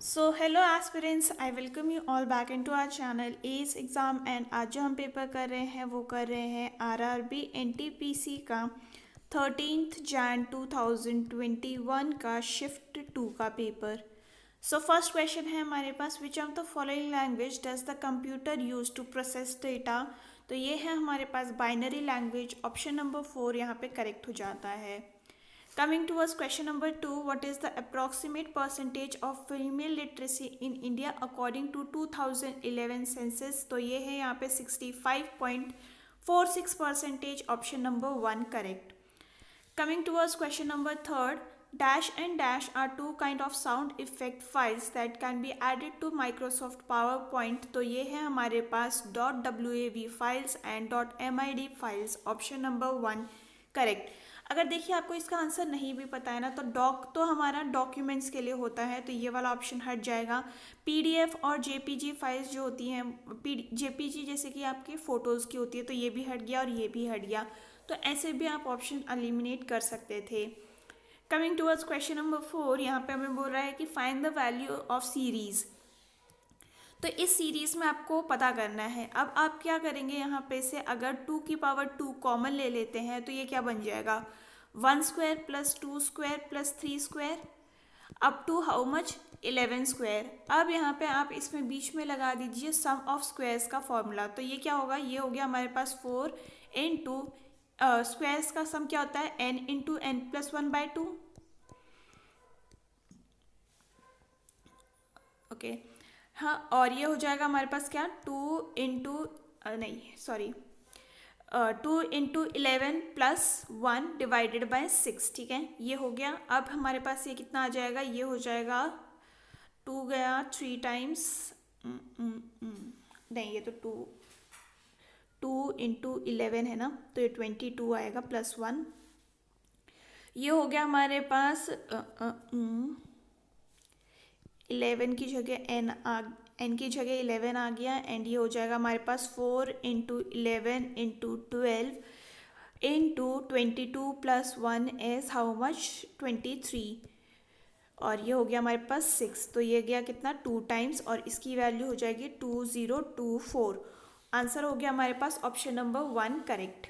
So hello aspirants, I welcome you all back into our channel as exam. And आज जो हम paper कर रहे हैं वो कर रहे हैं आरआरबी एनटीपीसी का 13 जैन 2021 का शिफ्ट 2 का पेपर। सो फर्स्ट क्वेश्चन है हमारे पास, which of the following language does the computer use to process data. तो ये है हमारे पास बाइनरी लैंग्वेज। ऑप्शन नंबर 4 यहाँ पे करेक्ट हो जाता है। Coming towards question number 2, what is the approximate percentage of female literacy in India according to 2011 census? तो ये है यहाँ पे 65.46%. Option number 1 correct. Coming towards question number 3, dash and dash are two kind of sound effect files that can be added to Microsoft PowerPoint. तो ये है हमारे पास .wav files and .mid files. Option number 1 correct. अगर देखिए आपको इसका answer नहीं भी पता है ना, तो डॉक तो हमारा डॉक्यूमेंट्स के लिए होता है, तो ये वाला ऑप्शन हट जाएगा. पीडीएफ और जेपीजी फाइल्स जो होती हैं, जेपीजी जैसे कि आपके फ़ोटोज़ की होती है, तो ये भी हट गया और ये भी हट गया. तो ऐसे भी आप ऑप्शन एलिमिनेट कर सकते थे. कमिंग टूवर्ड्स क्वेश्चन नंबर 4, यहाँ पे हमें बोल रहा है कि find the value of series. तो इस सीरीज़ में आपको पता करना है. अब आप क्या करेंगे, यहाँ पे से अगर 2 की पावर 2 कॉमन ले लेते हैं तो ये क्या बन जाएगा, 1 square plus 2 square plus 3 square up to how much 11 square. अब यहाँ पे आप इसमें बीच में लगा दीजिए सम ऑफ स्क्वायर्स का फॉर्मूला. तो ये क्या होगा, ये हो गया हमारे पास 4 इंटू स्क्वायर्स का सम क्या होता है, n into N plus 1/2. Okay हाँ, और ये हो जाएगा हमारे पास क्या, 2 इंटू नहीं sorry 2 into 11 plus 1 divided by 6. ठीक है, ये हो गया. अब हमारे पास ये कितना आ जाएगा, ये हो जाएगा 2 गया 3 टाइम्स नहीं, ये तो 2 इंटू 11 है ना, तो ये 22 आएगा प्लस 1. ये हो गया हमारे पास 11 की जगह एन की जगह 11 आ गया. एंड ये हो जाएगा हमारे पास 4 into 11 into 12 into 22 plus 1 is how much 23. और ये हो गया हमारे पास 6. तो ये गया कितना, 2 टाइम्स, और इसकी वैल्यू हो जाएगी 2024. आंसर हो गया हमारे पास option number 1 correct.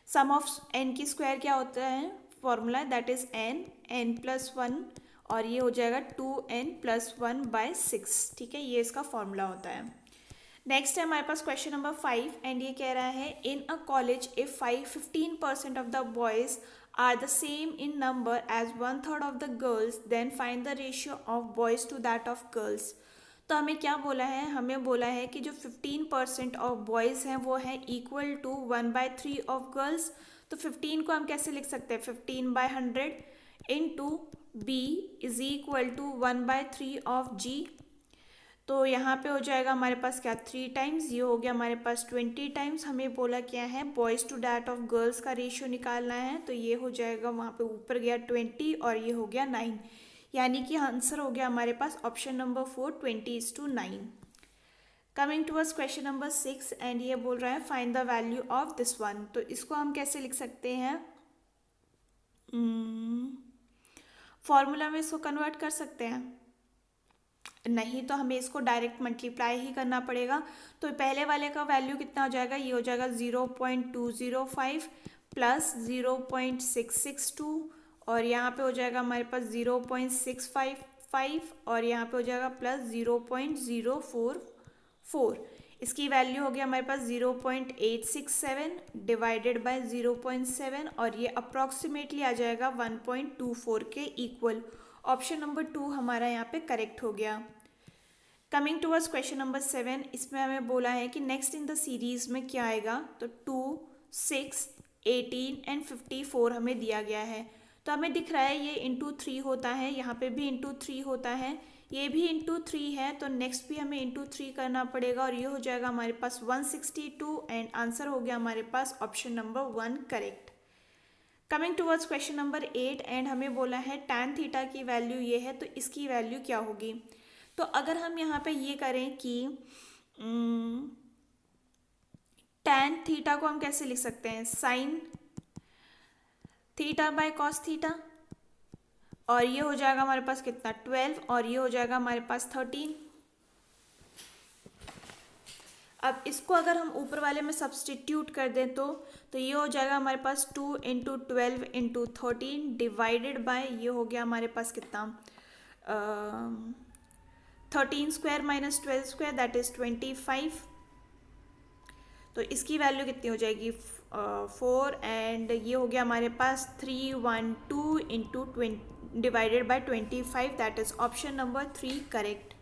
Sum of N की स्क्वायर क्या होता है, formula that is N plus 1, और ये हो जाएगा 2n+1/6. ठीक है, ये इसका फॉर्मूला होता है. नेक्स्ट है हमारे पास क्वेश्चन नंबर 5. एंड ये कह रहा है, in a college if 15% of the boys are the same in number as 1/3 of the girls, then find the ratio of boys to that of girls. तो हमें क्या बोला है, हमें बोला है कि जो 15% ऑफ बॉयज़ हैं वो है इक्वल टू 1/3 ऑफ गर्ल्स. तो 15 को हम कैसे लिख सकते हैं, 15/100 into B is equal to 1/3 of G. तो यहाँ पे हो जाएगा हमारे पास क्या, 3 टाइम्स. ये हो गया हमारे पास 20 टाइम्स. हमें बोला क्या है, boys to that of girls का रेशियो निकालना है. तो ये हो जाएगा वहाँ पे ऊपर गया 20 और ये हो गया 9. यानी कि आंसर हो गया हमारे पास option number 4 20:9. Coming towards question number 6. And ये बोल रहा है find the value of this one. तो इसको हम कैसे लिख सकते हैं, फॉर्मूला में इसको कन्वर्ट कर सकते हैं, नहीं तो हमें इसको डायरेक्ट मल्टीप्लाई ही करना पड़ेगा. तो पहले वाले का वैल्यू कितना हो जाएगा, ये हो जाएगा 0.205 प्लस 0.662, और यहाँ पे हो जाएगा हमारे पास 0.655, और यहाँ पे हो जाएगा प्लस 0.044. इसकी वैल्यू हो गया हमारे पास 0.867 डिवाइडेड बाय 0.7, और ये अप्रॉक्सीमेटली आ जाएगा 1.24 के इक्वल. ऑप्शन नंबर 2 हमारा यहाँ पे करेक्ट हो गया. Coming towards question number 7. इसमें हमें बोला है कि नेक्स्ट इन द सीरीज़ में क्या आएगा. तो 2, 6, 18 एंड 54 हमें दिया गया है. तो हमें दिख रहा है ये इंटू 3 होता है, यहाँ पे भी इंटू 3 होता है, ये भी इंटू 3 है, तो नेक्स्ट भी हमें इंटू 3 करना पड़ेगा, और ये हो जाएगा हमारे पास 162. एंड आंसर हो गया हमारे पास option number 1 correct. Coming towards question number 8. And हमें बोला है tan थीटा की वैल्यू ये है, तो इसकी वैल्यू क्या होगी. तो अगर हम यहाँ पे ये करें कि tan थीटा को हम कैसे लिख सकते हैं, sine theta by cos theta. और ये हो जाएगा हमारे पास कितना 12 और ये हो जाएगा हमारे पास 13। अब इसको अगर हम ऊपर वाले में सब्सटीट्यूट कर दें तो ये हो जाएगा हमारे पास 2 इंटू 12 इंटू 13 डिवाइडेड बाय ये हो गया हमारे पास कितना 13 square minus 12 square that is 25। तो इसकी वैल्यू कितनी हो जाएगी 4 एंड ये हो गया हमारे पास 312 into divided by 25 that is option number 3 correct.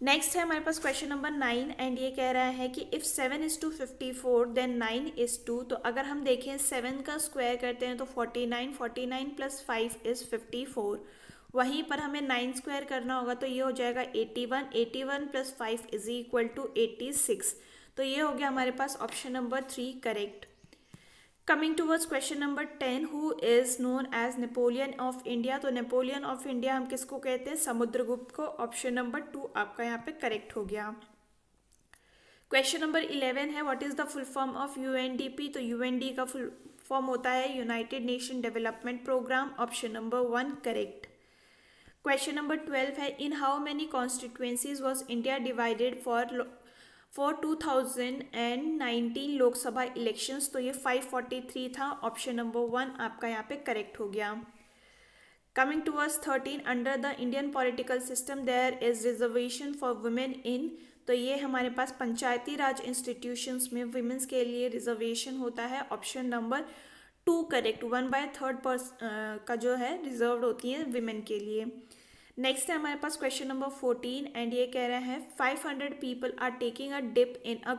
Next है हमारे पास क्वेश्चन नंबर 9 एंड ये कह रहा है कि इफ़ 7:54 देन 9:2। तो अगर हम देखें 7 का स्क्वायर करते हैं तो 49, 49 प्लस 5 इज़ 54। वहीं पर हमें 9 स्क्वायर करना होगा तो ये हो जाएगा 81, 81 प्लस 5 इज इक्वल टू 86। तो ये हो गया हमारे पास option number 3 correct. Coming towards question number 10, who is known as Napoleon of India. तो नेपोलियन ऑफ इंडिया हम किसको कहते हैं, समुद्रगुप्त को। ऑप्शन नंबर 2 आपका यहाँ पे करेक्ट हो गया। क्वेश्चन नंबर 11 है what is the full form of UNDP. तो यूएनडी का फुल फॉर्म होता है United Nation Development Programme. Option number 1 correct. Question number 12 है in how many constituencies was India divided for 2019 Lok Sabha elections. तो ये 543 था। ऑप्शन नंबर 1 आपका यहाँ पे करेक्ट हो गया। Coming towards 13, under the Indian political system there is reservation for women in. तो ये हमारे पास पंचायती राज इंस्टीट्यूशंस में वुमेन्स के लिए रिजर्वेशन होता है। Option number 2 correct. 1/3 का जो है रिजर्व होती है विमेन के लिए। नेक्स्ट है हमारे पास क्वेश्चन नंबर 14 एंड ये कह रहा है 500 people are taking a dip in a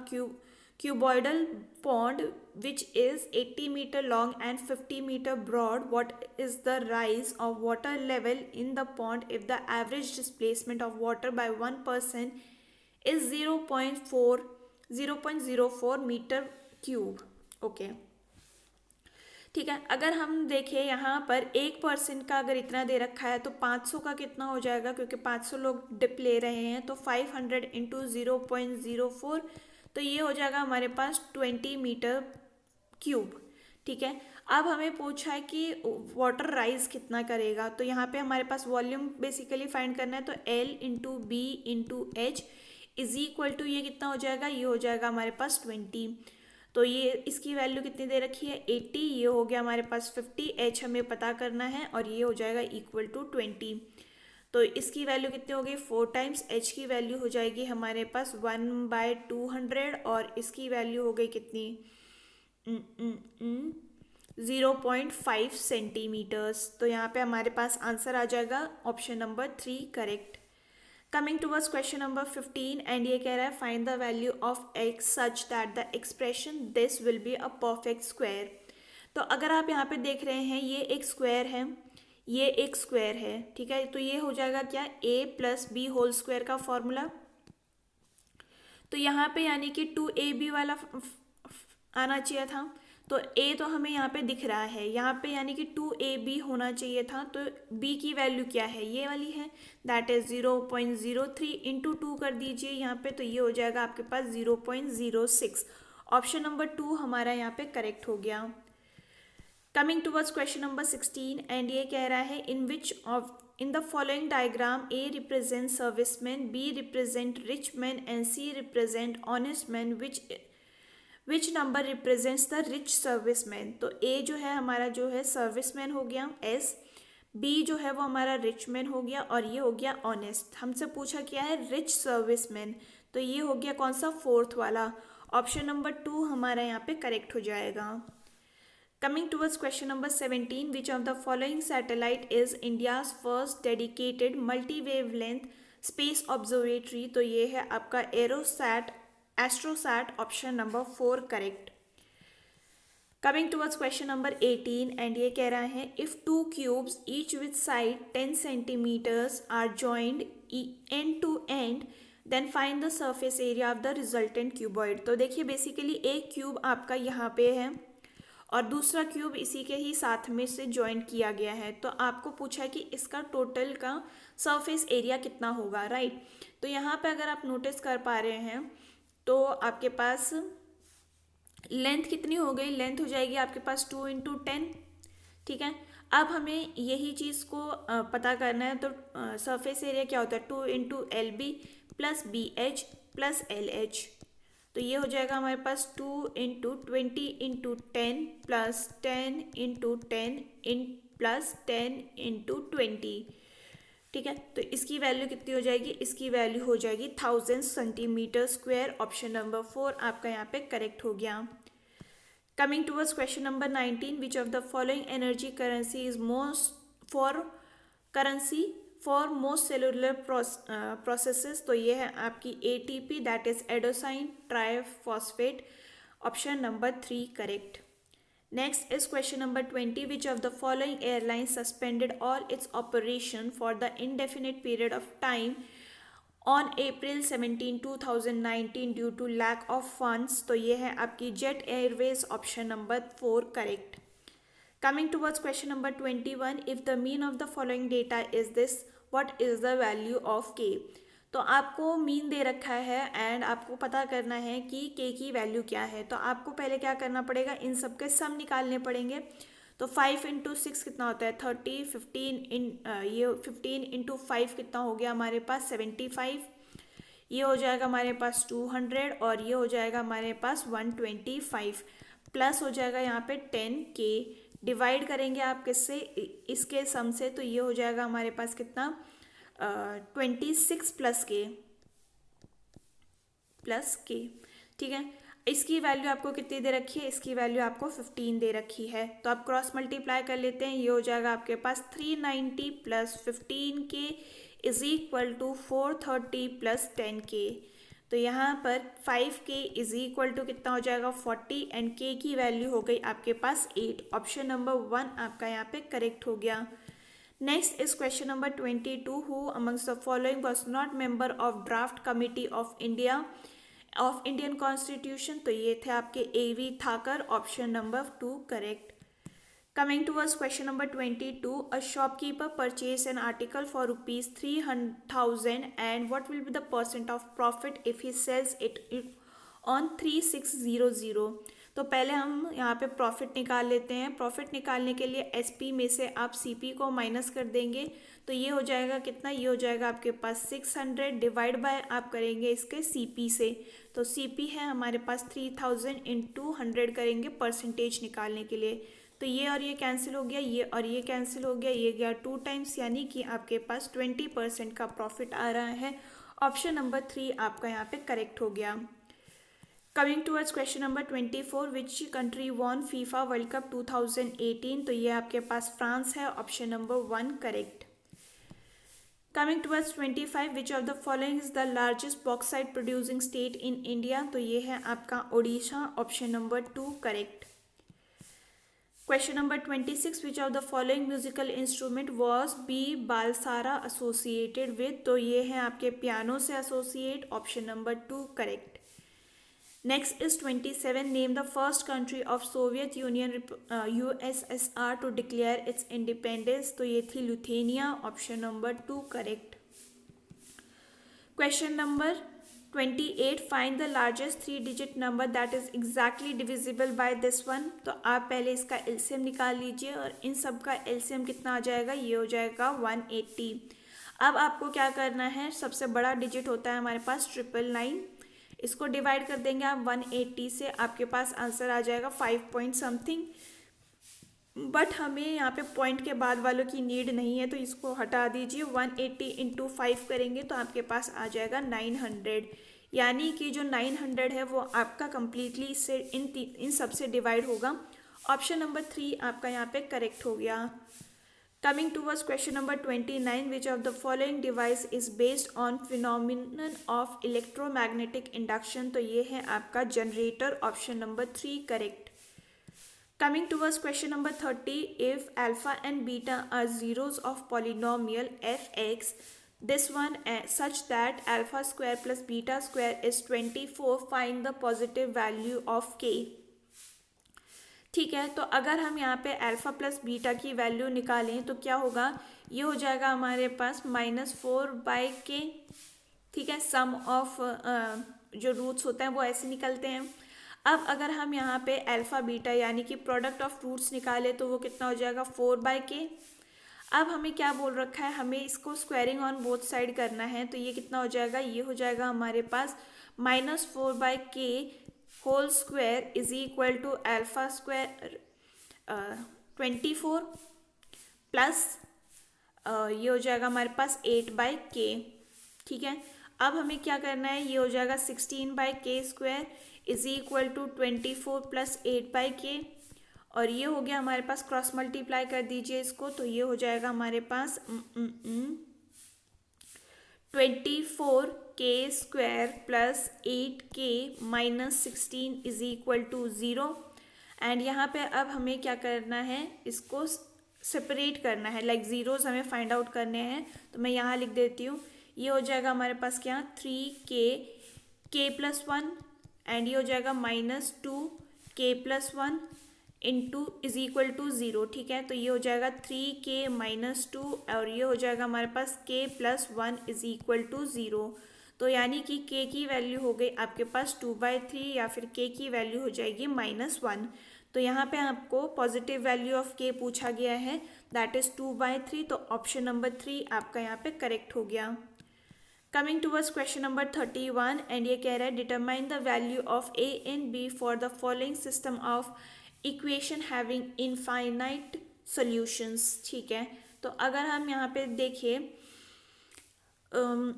cuboidal pond which is 80 meter long and 50 meter broad. What is the rise of water level in the pond if the average displacement of water by one person is 0.04 metre cube. Okay ठीक है, अगर हम देखें यहाँ पर 1% का अगर इतना दे रखा है तो 500 का कितना हो जाएगा, क्योंकि 500 लोग डिप ले रहे हैं तो 500 इंटू 0.04 तो ये हो जाएगा हमारे पास 20 मीटर क्यूब। ठीक है, अब हमें पूछा है कि वाटर राइज कितना करेगा, तो यहाँ पे हमारे पास वॉल्यूम बेसिकली फाइंड करना है। तो L into B into H is equal to ये कितना हो जाएगा, ये हो जाएगा हमारे पास 20। तो ये इसकी वैल्यू कितनी दे रखी है 80, ये हो गया हमारे पास 50, एच हमें पता करना है और ये हो जाएगा इक्वल टू 20। तो इसकी वैल्यू कितनी हो गई 4 टाइम्स, एच की वैल्यू हो जाएगी हमारे पास 1/200 और इसकी वैल्यू हो गई कितनी 0.5 सेंटीमीटर्स। तो यहाँ पे हमारे पास आंसर आ जाएगा option number 3 correct. Coming towards question number 15 and ये कह रहा है find the value of x such that the expression this will be a perfect square. तो अगर आप यहाँ पे देख रहे हैं ये एक स्क्वायर है, ये एक स्क्वायर है। ठीक है, तो ये हो जाएगा क्या a plus B whole square का फॉर्मूला। तो यहाँ पे यानी कि 2ab वाला आना चाहिए था, तो a तो हमें यहाँ पे दिख रहा है, यहाँ पे यानी कि 2ab होना चाहिए था। तो b की वैल्यू क्या है, ये वाली है, दैट इज 0.03 इंटू 2 कर दीजिए यहाँ पे, तो ये हो जाएगा आपके पास 0.06। ऑप्शन नंबर 2 हमारा यहाँ पे करेक्ट हो गया। Coming towards question number 16 and ये कह रहा है in the following diagram A represent serviceman, B represent rich man and C represent honest man, which number represents the rich serviceman. तो A जो है हमारा जो है सर्विसमैन हो गया S, B जो है वो हमारा रिच मैन हो गया और ये हो गया ऑनेस्ट। हमसे पूछा क्या है रिच सर्विसमैन, तो ये हो गया कौन सा 4th वाला। ऑप्शन नंबर 2 हमारा यहाँ पे करेक्ट हो जाएगा। Coming towards question number 17, which of the following satellite is India's first dedicated multi-wavelength space observatory। तो ये है आपका AstroSat option number 4 correct. Coming towards question number 18 and ये कह रहा है if two cubes each with side 10 centimeters are joined end to end then find the surface area of the resultant cuboid। तो देखिए बेसिकली एक क्यूब आपका यहाँ पे है और दूसरा क्यूब इसी के ही साथ में से ज्वाइन किया गया है, तो आपको पूछा है कि इसका टोटल का सरफेस एरिया कितना होगा, राइट। तो यहाँ पे अगर आप नोटिस कर पा रहे हैं तो आपके पास लेंथ कितनी हो गई, लेंथ हो जाएगी आपके पास 2 × 10। ठीक है, अब हमें यही चीज़ को पता करना है। तो सरफेस एरिया क्या होता है, 2 × LB plus BH plus LH। तो ये हो जाएगा हमारे पास 2 × 20 × 10 प्लस 10 × 10 प्लस 10 × 20। ठीक है, तो इसकी वैल्यू कितनी हो जाएगी, इसकी वैल्यू हो जाएगी 1000 सेंटीमीटर स्क्वायर। ऑप्शन नंबर 4 आपका यहाँ पे करेक्ट हो गया। Coming towards question number 19, which of the following energy currency is most for currency for most cellular processes? तो ये है आपकी ATP, that is adenosine triphosphate. Option number 3 correct. Next is question number 20, which of the following airlines suspended all its operation for the indefinite period of time on April 17, 2019 due to lack of funds? तो ये है आपकी Jet Airways. Option number 4 correct. Coming towards question number 21, if the mean of the following data is this, what is the value of K? तो आपको mean they रखा है and आपको पता करना है कि के की वैल्यू क्या है। तो आपको पहले क्या करना पड़ेगा, इन सब के सम निकालने पड़ेंगे। तो 5 × 6 कितना होता है 30, 15 × 5 कितना हो गया हमारे पास 75, ये हो जाएगा हमारे पास 200 और ये हो जाएगा हमारे पास 125 प्लस हो जाएगा यहाँ पे 10K। डिवाइड करेंगे आप किससे, इसके सम से, तो ये हो जाएगा हमारे पास कितना 26 प्लस के। ठीक है, इसकी वैल्यू आपको कितनी दे रखी है, इसकी वैल्यू आपको 15 दे रखी है। तो आप क्रॉस मल्टीप्लाई कर लेते हैं, ये हो जाएगा आपके पास 390 plus 15K is equal to 430 plus 10K। तो यहाँ पर 5K इज इक्वल टू कितना हो जाएगा 40 एंड K की वैल्यू हो गई आपके पास 8। ऑप्शन नंबर 1 आपका यहाँ पे करेक्ट हो गया। Next is question number 22, who amongst the following was not member of draft committee of Indian constitution? तो ये थे आपके AV Thakkar. Option number 2 correct. Coming towards question number 22, a shopkeeper purchased an article for rupees 300,000 and what will be the % of profit if he sells it on 3600? तो पहले हम यहाँ पे profit निकाल लेते हैं। प्रॉफिट निकालने के लिए SP में से आप CP को माइनस कर देंगे, तो ये हो जाएगा कितना, ये हो जाएगा आपके पास 600 डिवाइड बाय आप करेंगे इसके CP से। तो CP है हमारे पास 3000 × 100 करेंगे परसेंटेज निकालने के लिए। तो ये और ये कैंसिल हो गया, ये और ये कैंसिल हो गया, ये गया 2 टाइम्स, यानी कि आपके पास 20% का प्रॉफिट आ रहा है। ऑप्शन नंबर 3 आपका यहाँ पे करेक्ट हो गया। Coming towards question number 24, which country won FIFA world cup 2018? तो ये आपके पास फ्रांस है। Option number 1 correct. Coming towards 25, which of the following is the largest bauxite producing state in India? तो ये है आपका Odisha. Option number 2 correct. Question number 26, which of the following musical instrument was B. Balsara associated with? तो ये है आपके piano से associate. Option number 2 correct. Next is 27, name the first country of Soviet Union USSR to declare its independence? तो ये थी Lithuania. Option number 2 correct. Question number 28, find the largest 3-digit number that is exactly divisible by this one? तो आप पहले इसका LCM निकाल लीजिए और इन सब का एलसीएम कितना आ जाएगा, ये हो जाएगा 180। अब आपको क्या करना है, सबसे बड़ा डिजिट होता है हमारे पास 999, इसको डिवाइड कर देंगे आप 180 से, आपके पास आंसर आ जाएगा 5 पॉइंट समथिंग। बट हमें यहाँ पे पॉइंट के बाद वालों की नीड नहीं है, तो इसको हटा दीजिए। 180 × 5 करेंगे तो आपके पास आ जाएगा 900, यानी कि जो 900 है वो आपका कंप्लीटली इससे इन सब से डिवाइड होगा। ऑप्शन नंबर 3 आपका यहाँ पे करेक्ट हो गया। Coming towards question number 29, which of the following device is based on phenomenon of electromagnetic induction? तो ये है आपका generator. Option number 3 correct. Coming towards question number 30, if alpha and beta are zeros of polynomial fx, this one such that alpha square plus beta square is 24, find the positive value of k. ठीक है, तो अगर हम यहाँ पे alpha plus beta की value निकालें तो क्या होगा, ये हो जाएगा हमारे पास -4/k। ठीक है, सम ऑफ जो रूट्स होते हैं वो ऐसे निकलते हैं। अब अगर हम यहाँ पे अल्फ़ा बीटा यानी कि प्रोडक्ट ऑफ रूट्स निकाले तो वो कितना हो जाएगा 4/k। अब हमें क्या बोल रखा है, हमें इसको स्क्वायरिंग ऑन बोथ साइड करना है, तो ये कितना हो जाएगा, ये हो जाएगा हमारे पास -4/k whole square is equal to alpha square 24 plus ये हो जाएगा हमारे पास 8/k। ठीक है, अब हमें क्या करना है, ये हो जाएगा 16/k square is equal to 24 plus 8/k, और ये हो गया हमारे पास, क्रॉस मल्टीप्लाई कर दीजिए इसको, तो ये हो जाएगा हमारे पास 24k square plus 8k minus 16 is equal to 0। And यहाँ पे अब हमें क्या करना है, इसको सेपरेट करना है, लाइक जीरोस हमें फाइंड आउट करने हैं, तो मैं यहाँ लिख देती हूँ। ये हो जाएगा हमारे पास क्या, 3k प्लस 1, एंड ये हो जाएगा -2k+1 into is equal to 0। ठीक है, तो ये हो जाएगा 3k माइनस 2, और ये हो जाएगा हमारे पास k+1 इज इक्वल टू 0। तो यानी कि k की वैल्यू हो गई आपके पास 2/3, या फिर k की वैल्यू हो जाएगी -1। तो यहाँ पे आपको पॉजिटिव वैल्यू ऑफ k पूछा गया है, दैट इज 2/3, तो ऑप्शन नंबर 3 आपका यहाँ पे करेक्ट हो गया। Coming towards question number 31, and ये कह रहा है determine the value of a and b for the following system of equation having infinite solutions. ठीक है, तो अगर हम यहाँ पे देखिए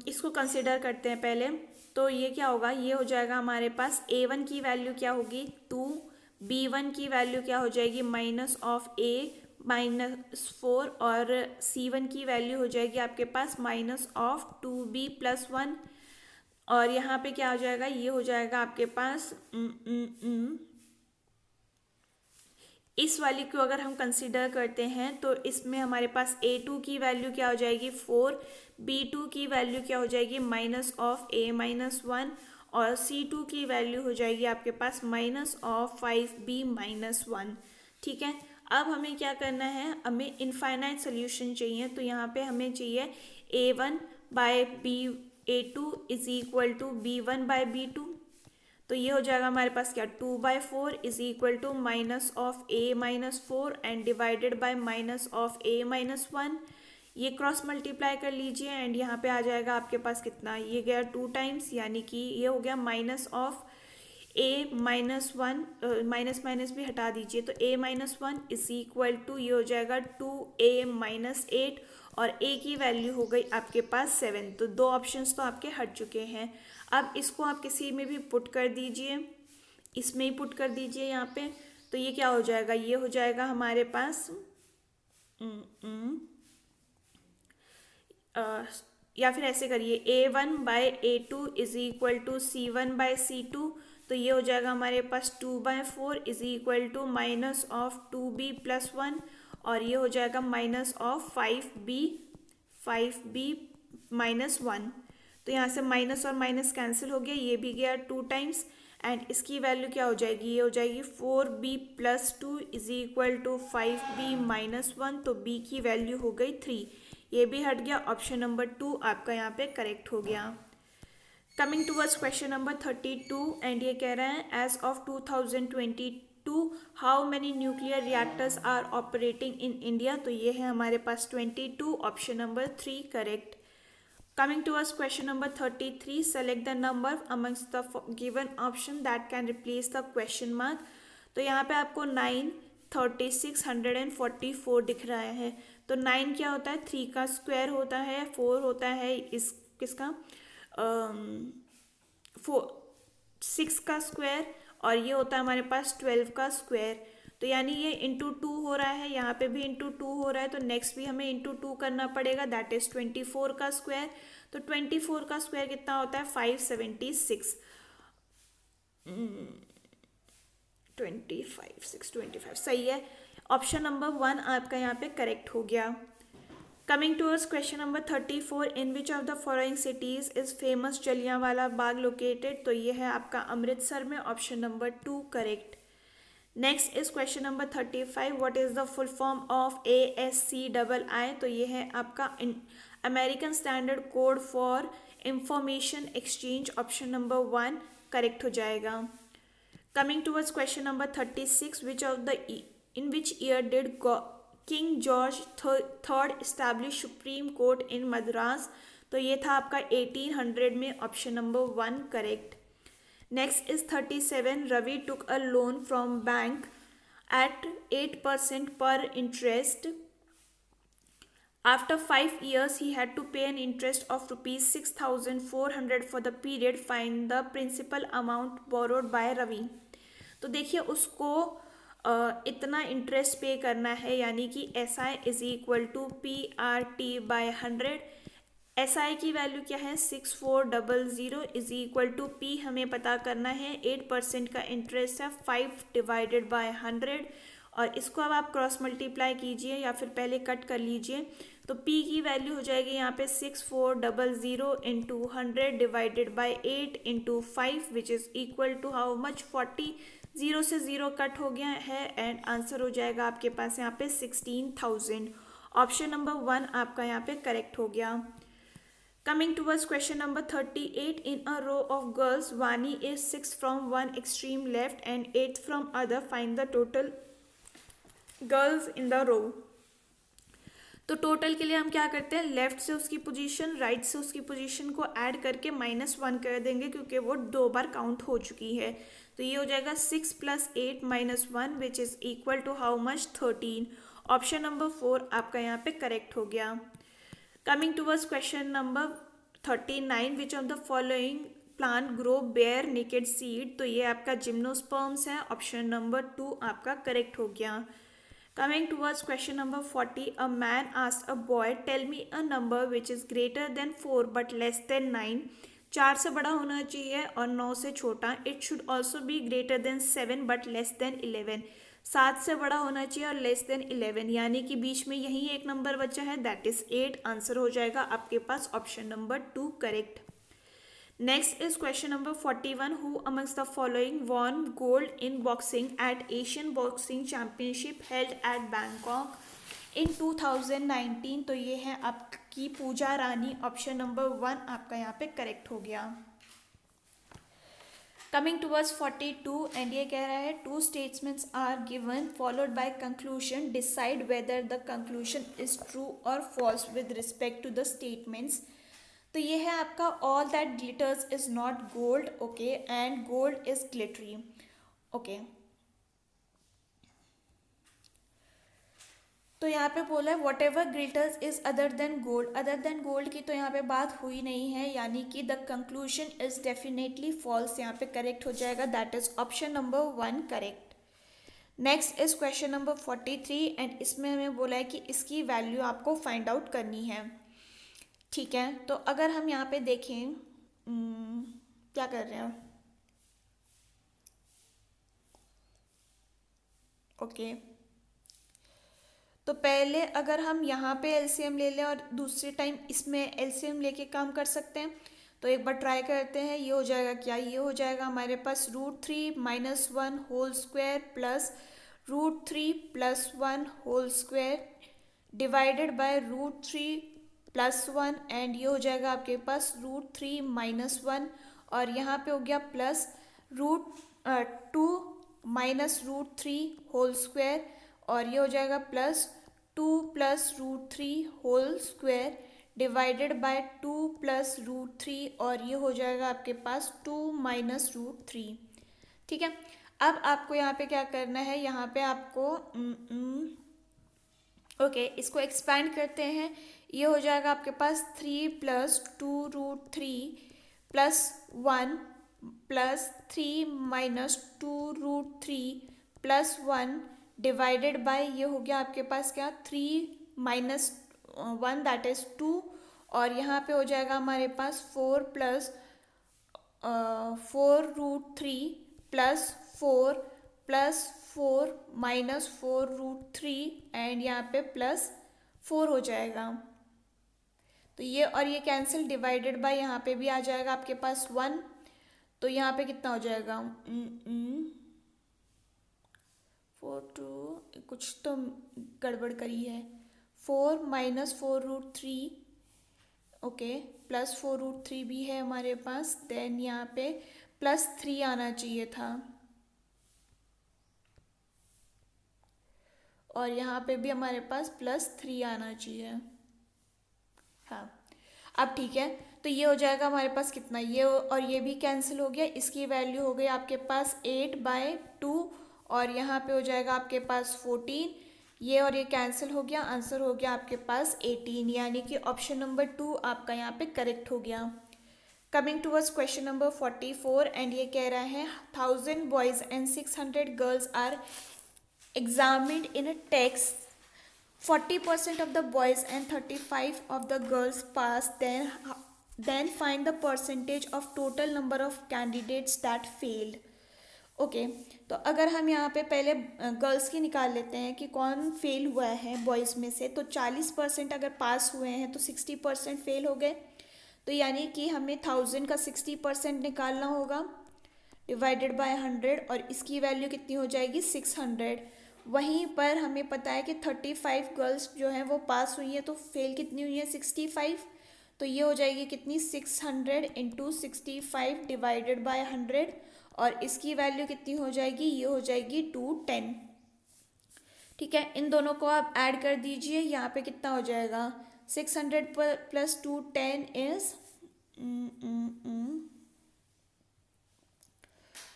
इसको कंसिडर करते हैं पहले, तो ये क्या होगा, ये हो जाएगा हमारे पास a1 की वैल्यू क्या होगी 2, b1 की वैल्यू क्या हो जाएगी -4, और c1 की वैल्यू हो जाएगी आपके पास -2b+1, और यहाँ पे क्या हो जाएगा, ये हो जाएगा आपके पास इस वाली को अगर हम कंसिडर करते हैं तो इसमें हमारे पास a2 की वैल्यू क्या हो जाएगी 4, b2 की वैल्यू क्या हो जाएगी -a-1, और c2 की वैल्यू हो जाएगी आपके पास -5b-1। ठीक है, अब हमें क्या करना है, हमें इनफाइनाइट सोल्यूशन चाहिए, तो यहाँ पे हमें चाहिए a1/b a2 is equal to b1/b2। तो ये हो जाएगा हमारे पास क्या, 2/4 is equal to -a-4 and divided by -a-1। ये क्रॉस मल्टीप्लाई कर लीजिए, एंड यहाँ पे आ जाएगा आपके पास कितना, ये गया 2 टाइम्स, यानी कि ये हो गया -a-1, माइनस भी हटा दीजिए, तो a-1 इज इक्वल टू ये हो जाएगा 2a-8, और a की वैल्यू हो गई आपके पास 7। तो 2 ऑप्शंस तो आपके हट चुके हैं। अब इसको आप किसी में भी पुट कर दीजिए, इसमें ही पुट कर दीजिए यहाँ पे, तो ये क्या हो जाएगा, ये हो जाएगा हमारे पास या फिर ऐसे करिए a1/a2 is equal to c1/c2, तो ये हो जाएगा हमारे पास 2/4 इज इक्वल टू -2b+1, और ये हो जाएगा -5b-1। तो यहाँ से माइनस और माइनस कैंसिल हो गया, ये भी गया 2 टाइम्स, एंड इसकी वैल्यू क्या हो जाएगी, ये हो जाएगी 4b+2 is equal to 5b-1, तो b की वैल्यू हो गई 3, ये भी हट गया, ऑप्शन नंबर 2 आपका यहाँ पे करेक्ट हो गया। Coming towards question number 32, and ये कह रहे हैं as of 2022 how many nuclear reactors are operating in India. तो ये है हमारे पास 22, option number 3 correct. Coming towards question number 33, select the number amongst the given option that can replace the question mark. तो यहाँ पे आपको 9, 36, 144 दिख रहा है। तो 9 क्या होता है, 3 का स्क्वायर होता है, 4 होता है इस किसका 6 का स्क्वायर, और ये होता है हमारे पास 12 का स्क्वायर। तो यानी ये इंटू 2 हो रहा है, यहाँ पे भी इंटू 2 हो रहा है, तो नेक्स्ट भी हमें इंटू 2 करना पड़ेगा, दैट इज 24 का स्क्वायर। तो 24 का स्क्वायर कितना होता है 576, 25 सही है, ऑप्शन नंबर 1 आपका यहाँ पे करेक्ट हो गया। Coming towards question number 34, in which of the following cities is famous Jallianwala Bagh located. तो ये है आपका अमृतसर में, option number 2 correct. Next is question number 35, what is the full form of ASCII। तो ये है आपका American standard code for information exchange, option number 1 correct हो जाएगा। Coming towards question number 36, in which year did King George III establish Supreme Court in Madras? तो ये था आपका 1800 में, option number 1 correct. Next is 37. Ravi took a loan from bank at 8% per interest. After 5 years, he had to pay an interest of rupees 6,400 for the period. Find the principal amount borrowed by Ravi. तो देखिए उसको इतना interest पे करना है, यानी कि S I is equal to P R T by 100. S I की वैल्यू क्या है 6400 इज इक्वल टू पी हमें पता करना है 8% का इंटरेस्ट है 5 डिवाइडेड बाय 100. और इसको अब आप क्रॉस मल्टीप्लाई कीजिए या फिर पहले कट कर लीजिए. तो p की वैल्यू हो जाएगी यहाँ पे 6400 into 100 divided by 8 into 5 which is equal to how much 40. 0 से 0 कट हो गया है एंड आंसर हो जाएगा आपके पास यहाँ पे 16,000. ऑप्शन नंबर 1 आपका यहाँ पे करेक्ट हो गया. Coming towards question number 38. In a row of girls, Vani is 6 from one extreme left and 8 from other. Find the total girls in the row. तो टोटल के लिए हम क्या करते हैं, लेफ्ट से उसकी पोजीशन, राइट से उसकी पोजीशन को ऐड करके -1 कर देंगे क्योंकि वो 2 बार काउंट हो चुकी है. तो ये हो जाएगा 6 + 8 - 1 which is equal to how much 13. Option number 4 आपका यहाँ पे करेक्ट हो गया. Coming towards question number 39. Which of the following plant grow bare naked seed? तो ये आपका जिम्नोस्पर्म्स है. ऑप्शन नंबर 2 आपका करेक्ट हो गया. Coming towards question number 40. A man asked a boy, tell me a number which is greater than 4 but less than 9. 4 से बड़ा होना चाहिए और 9 से छोटा. It should also be greater than 7 but less than 11. 7 से बड़ा होना चाहिए और लेस देन 11, यानी कि बीच में यही एक नंबर बचा है, दैट इज 8. आंसर हो जाएगा आपके पास option number 2 correct. Next is question number 41. Who amongst the following won gold in boxing at Asian Boxing Championship held at Bangkok in 2019? तो ये है आपकी पूजा रानी. ऑप्शन नंबर 1 आपका यहाँ पे करेक्ट हो गया. Coming towards 42 and ये कह रहा है two statements are given followed by conclusion. Decide whether the conclusion is true or false with respect to the statements. तो ये है आपका all that glitters is not gold, okay, and gold is glittery, okay. तो यहाँ पे बोला है what ever glitters is other than gold. Other than gold की तो यहाँ पे बात हुई नहीं है, यानी कि the conclusion is definitely false. यहाँ पे करेक्ट हो जाएगा, that is option number 1 correct. Next is question number 43 and इसमें हमें बोला है कि इसकी वैल्यू आपको फाइंड आउट करनी है. ठीक है, तो अगर हम यहाँ पे देखें क्या कर रहे हैं, ओके. तो पहले अगर हम यहाँ पे एलसीएम ले लें और दूसरे टाइम इसमें एलसीएम लेके काम कर सकते हैं. तो एक बार ट्राई करते हैं. ये हो जाएगा क्या, ये हो जाएगा हमारे पास √3 - 1 whole square plus √3 + 1 whole square divided by √3 + 1 and ये हो जाएगा आपके पास √3 - 1 और यहाँ पे हो गया प्लस √2 - √3 होल स्क्वायर और ये हो जाएगा plus 2 + √3 whole square divided by 2 + √3 और ये हो जाएगा आपके पास 2 - √3. ठीक है, अब आपको यहाँ पे क्या करना है, यहाँ पे आपको ओके इसको एक्सपैंड करते हैं. ये हो जाएगा आपके पास 3 + 2 √3 + 1 + 3 - 2 √3 + 1 डिवाइडेड बाय ये हो गया आपके पास क्या 3 - 1 दैट इज 2 और यहाँ पे हो जाएगा हमारे पास 4 + 4 √3 + 4 + 4 - 4 √3 एंड यहाँ पे +4 हो जाएगा. तो ये और ये कैंसिल डिवाइडेड बाय यहाँ पे भी आ जाएगा आपके पास 1. तो यहाँ पे कितना हो जाएगा 4 2 कुछ तो गड़बड़ करी है 4 - 4 √3 ओके प्लस 4 √3 भी है हमारे पास. देन यहाँ पे +3 आना चाहिए था. और यहाँ पे भी हमारे पास +3 आना चाहिए। हाँ, अब ठीक है, तो ये हो जाएगा हमारे पास कितना, ये और ये भी कैंसिल हो गया, इसकी वैल्यू हो गई आपके पास 8/2 और यहाँ पे हो जाएगा आपके पास 14, ये और ये कैंसिल हो गया, आंसर हो गया आपके पास 18, यानी कि ऑप्शन नंबर 2 आपका यहाँ पे करेक्ट हो गया। Coming towards question number 44 and ये कह रहा है 1000 boys and 600 girls are examined in a test, 40% of the boys and 35 of the girls pass, then find the percentage of total number of candidates that failed. Okay, तो अगर हम यहाँ पे पहले गर्ल्स की निकाल लेते हैं कि कौन फेल हुआ है बॉयज़ में से, तो 40% अगर पास हुए हैं तो 60% फेल हो गए, तो यानी कि हमें 1000 का 60% निकालना होगा डिवाइडेड बाय 100 और इसकी वैल्यू कितनी हो जाएगी 600। वहीं पर हमें पता है कि 35 गर्ल्स जो हैं वो पास हुई हैं, तो फेल कितनी हुई है 65, तो ये हो जाएगी कितनी 600 इंटू 65 डिवाइडेड बाय 100 और इसकी वैल्यू कितनी हो जाएगी, ये हो जाएगी 210। ठीक है, इन दोनों को आप ऐड कर दीजिए, यहाँ पे कितना हो जाएगा 600 plus 210 is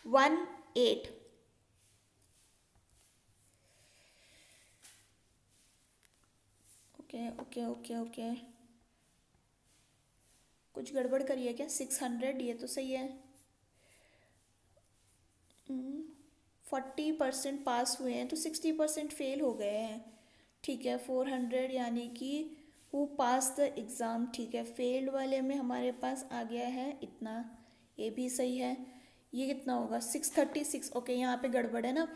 18। Okay okay okay okay, कुछ गड़बड़ करी है क्या, 600 ये तो सही है, 40% पास हुए हैं तो 60% फेल हो गए हैं। ठीक है, 400 यानी कि हु पास द एग्ज़ाम, ठीक है, फेल्ड वाले में हमारे पास आ गया है इतना, ये भी सही है। ये कितना होगा 636, ओके यहाँ पे गड़बड़ है ना,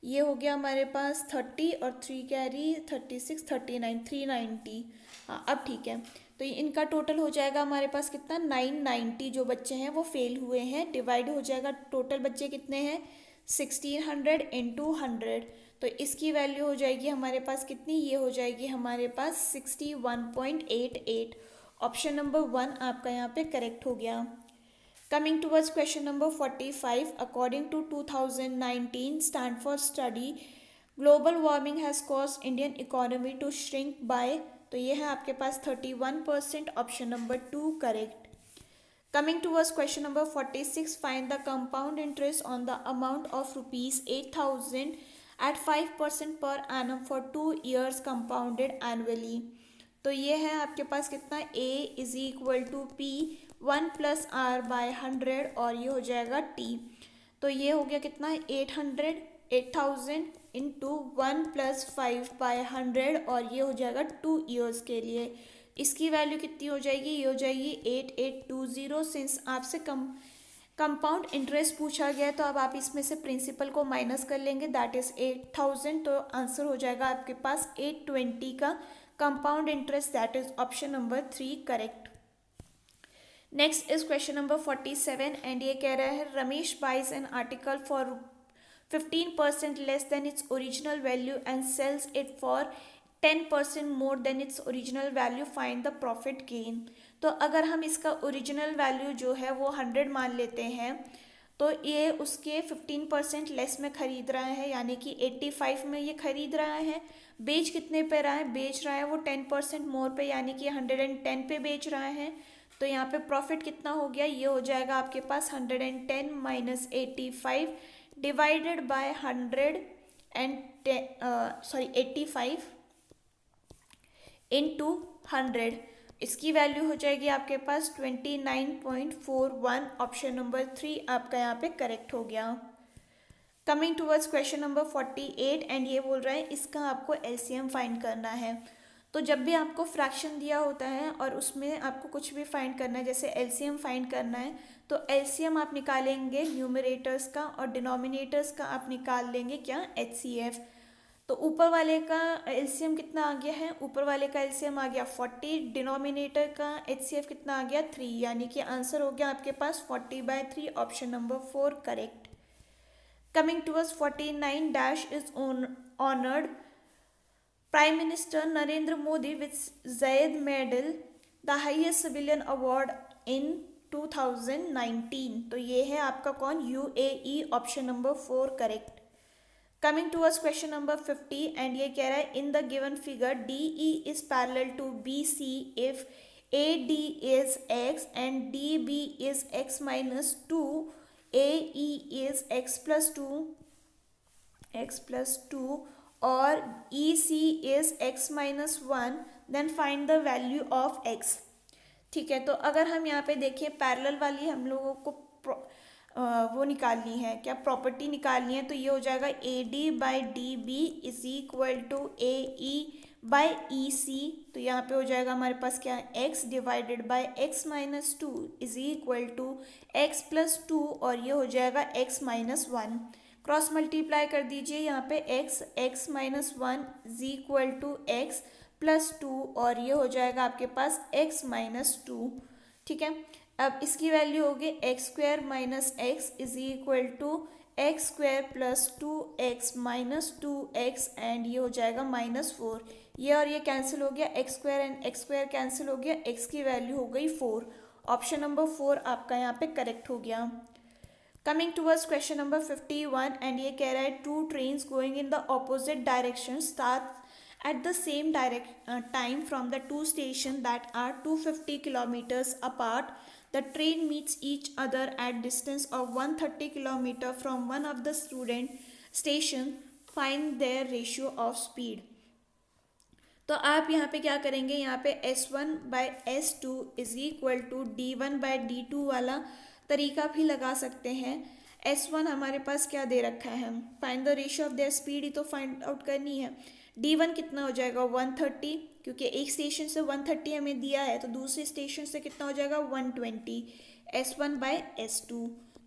ये हो गया हमारे पास 30 और 3 कैरी 36 39 390। हाँ अब ठीक है, तो ये इनका टोटल हो जाएगा हमारे पास कितना 990 जो बच्चे हैं वो फेल हुए हैं, डिवाइड हो जाएगा टोटल बच्चे कितने हैं 1600 इंटू 100, तो इसकी वैल्यू हो जाएगी हमारे पास कितनी, ये हो जाएगी हमारे पास 61.88। ऑप्शन नंबर 1 आपका यहाँ पे करेक्ट हो गया। Coming towards question number 45, according to 2019 Stanford study, global warming has caused Indian economy to shrink by, तो ये है आपके पास 31%, option number 2 correct. Coming towards question number 46, find the compound interest on the amount of rupees 8,000 at 5% per annum for 2 years compounded annually, तो ये है आपके पास कितना A is equal to P 1 + R/100 और ये हो जाएगा T, तो ये हो गया कितना 8000 इंटू 1 + 5/100 और ये हो जाएगा 2 ईयर्स के लिए, इसकी वैल्यू कितनी हो जाएगी, ये हो जाएगी 8820। सिंस आपसे कंपाउंड इंटरेस्ट पूछा गया है तो अब आप इसमें से प्रिंसिपल को माइनस कर लेंगे, दैट इज 8000, तो आंसर हो जाएगा आपके पास 820 का compound interest, that is option number 3 correct. Next is question number 47 and ये कह रहा है Ramesh buys an article for 15% less than its original value and sells it for 10% more than its original value, find the profit gain. तो अगर हम इसका original value जो है वो 100 मान लेते हैं, तो ये उसके 15% लेस में ख़रीद रहा है, यानी कि 85 में ये ख़रीद रहा है, बेच कितने पे रहा है, बेच रहा है वो 10% मोर पे, यानी कि 110 पे बेच रहा है, तो यहाँ पे प्रॉफिट कितना हो गया, ये हो जाएगा आपके पास 110 माइनस 85 डिवाइडेड बाय 85 इंटू 100, इसकी वैल्यू हो जाएगी आपके पास 29.41, ऑप्शन नंबर 3 आपका यहाँ पे करेक्ट हो गया। Coming towards question number 48 and ये बोल रहा है इसका आपको एलसीएम फाइंड करना है। तो जब भी आपको फ्रैक्शन दिया होता है और उसमें आपको कुछ भी फाइंड करना है, जैसे एलसीएम फाइंड करना है, तो एलसीएम आप निकालेंगे न्यूमरेटर्स का और डिनोमिनेटर्स का आप निकाल लेंगे क्या एचसीएफ। तो ऊपर वाले का एलसीएम कितना आ गया है, ऊपर वाले का एलसीएम आ गया 40, डिनोमिनेटर का एचसीएफ कितना आ गया 3, यानी कि आंसर हो गया आपके पास 40/3, option number 4 correct. Coming towards 49 dash is honoured Prime Minister Narendra Modi with Zayed Medal, the highest civilian award in 2019, तो ये है आपका कौन UAE, option number 4 correct. Coming towards question number 50 and ये कह रहा है in the given figure D E is parallel to B C if A D is X and D B is X minus two A E is X plus two और E C is X minus one, then find the value of X. ठीक है, तो अगर हम यहाँ पे देखें parallel वाली हम लोगों को वो निकालनी है, क्या प्रॉपर्टी निकालनी है, तो ये हो जाएगा A D by D B is equal to A E by E C. तो यहाँ पे हो जाएगा हमारे पास क्या X divided by X minus two is equal to X plus two और ये हो जाएगा X minus one. Cross multiply कर दीजिए यहाँ पे X minus one is equal to X plus two और ये हो जाएगा आपके पास एक्स माइनस टू। ठीक है, अब इसकी वैल्यू होगी x square minus x is equal to x square plus two x minus two x and ये हो जाएगा माइनस फोर। ये और ये कैंसिल हो गया, x square and x square cancel हो गया, एक्स की वैल्यू हो गई 4। ऑप्शन नंबर 4 आपका यहाँ पे करेक्ट हो गया। Coming towards question number 51 and ये कह रहा है two trains going in the opposite direction start at the same time from the two stations that are 250 kilometers apart. The train meets each other at distance of 130 kilometer from one of the student station. Find their ratio of speed. तो आप यहाँ पे क्या करेंगे, यहाँ पे S1 by S2 is equal to D1 by D2 वाला तरीका भी लगा सकते हैं। S1 हमारे पास क्या दे रखा है, find the ratio of their speed ही तो फाइंड आउट करनी है। D1 कितना हो जाएगा 130, क्योंकि एक स्टेशन से 130 हमें दिया है तो दूसरे स्टेशन से कितना हो जाएगा 120, S1 बाय S2।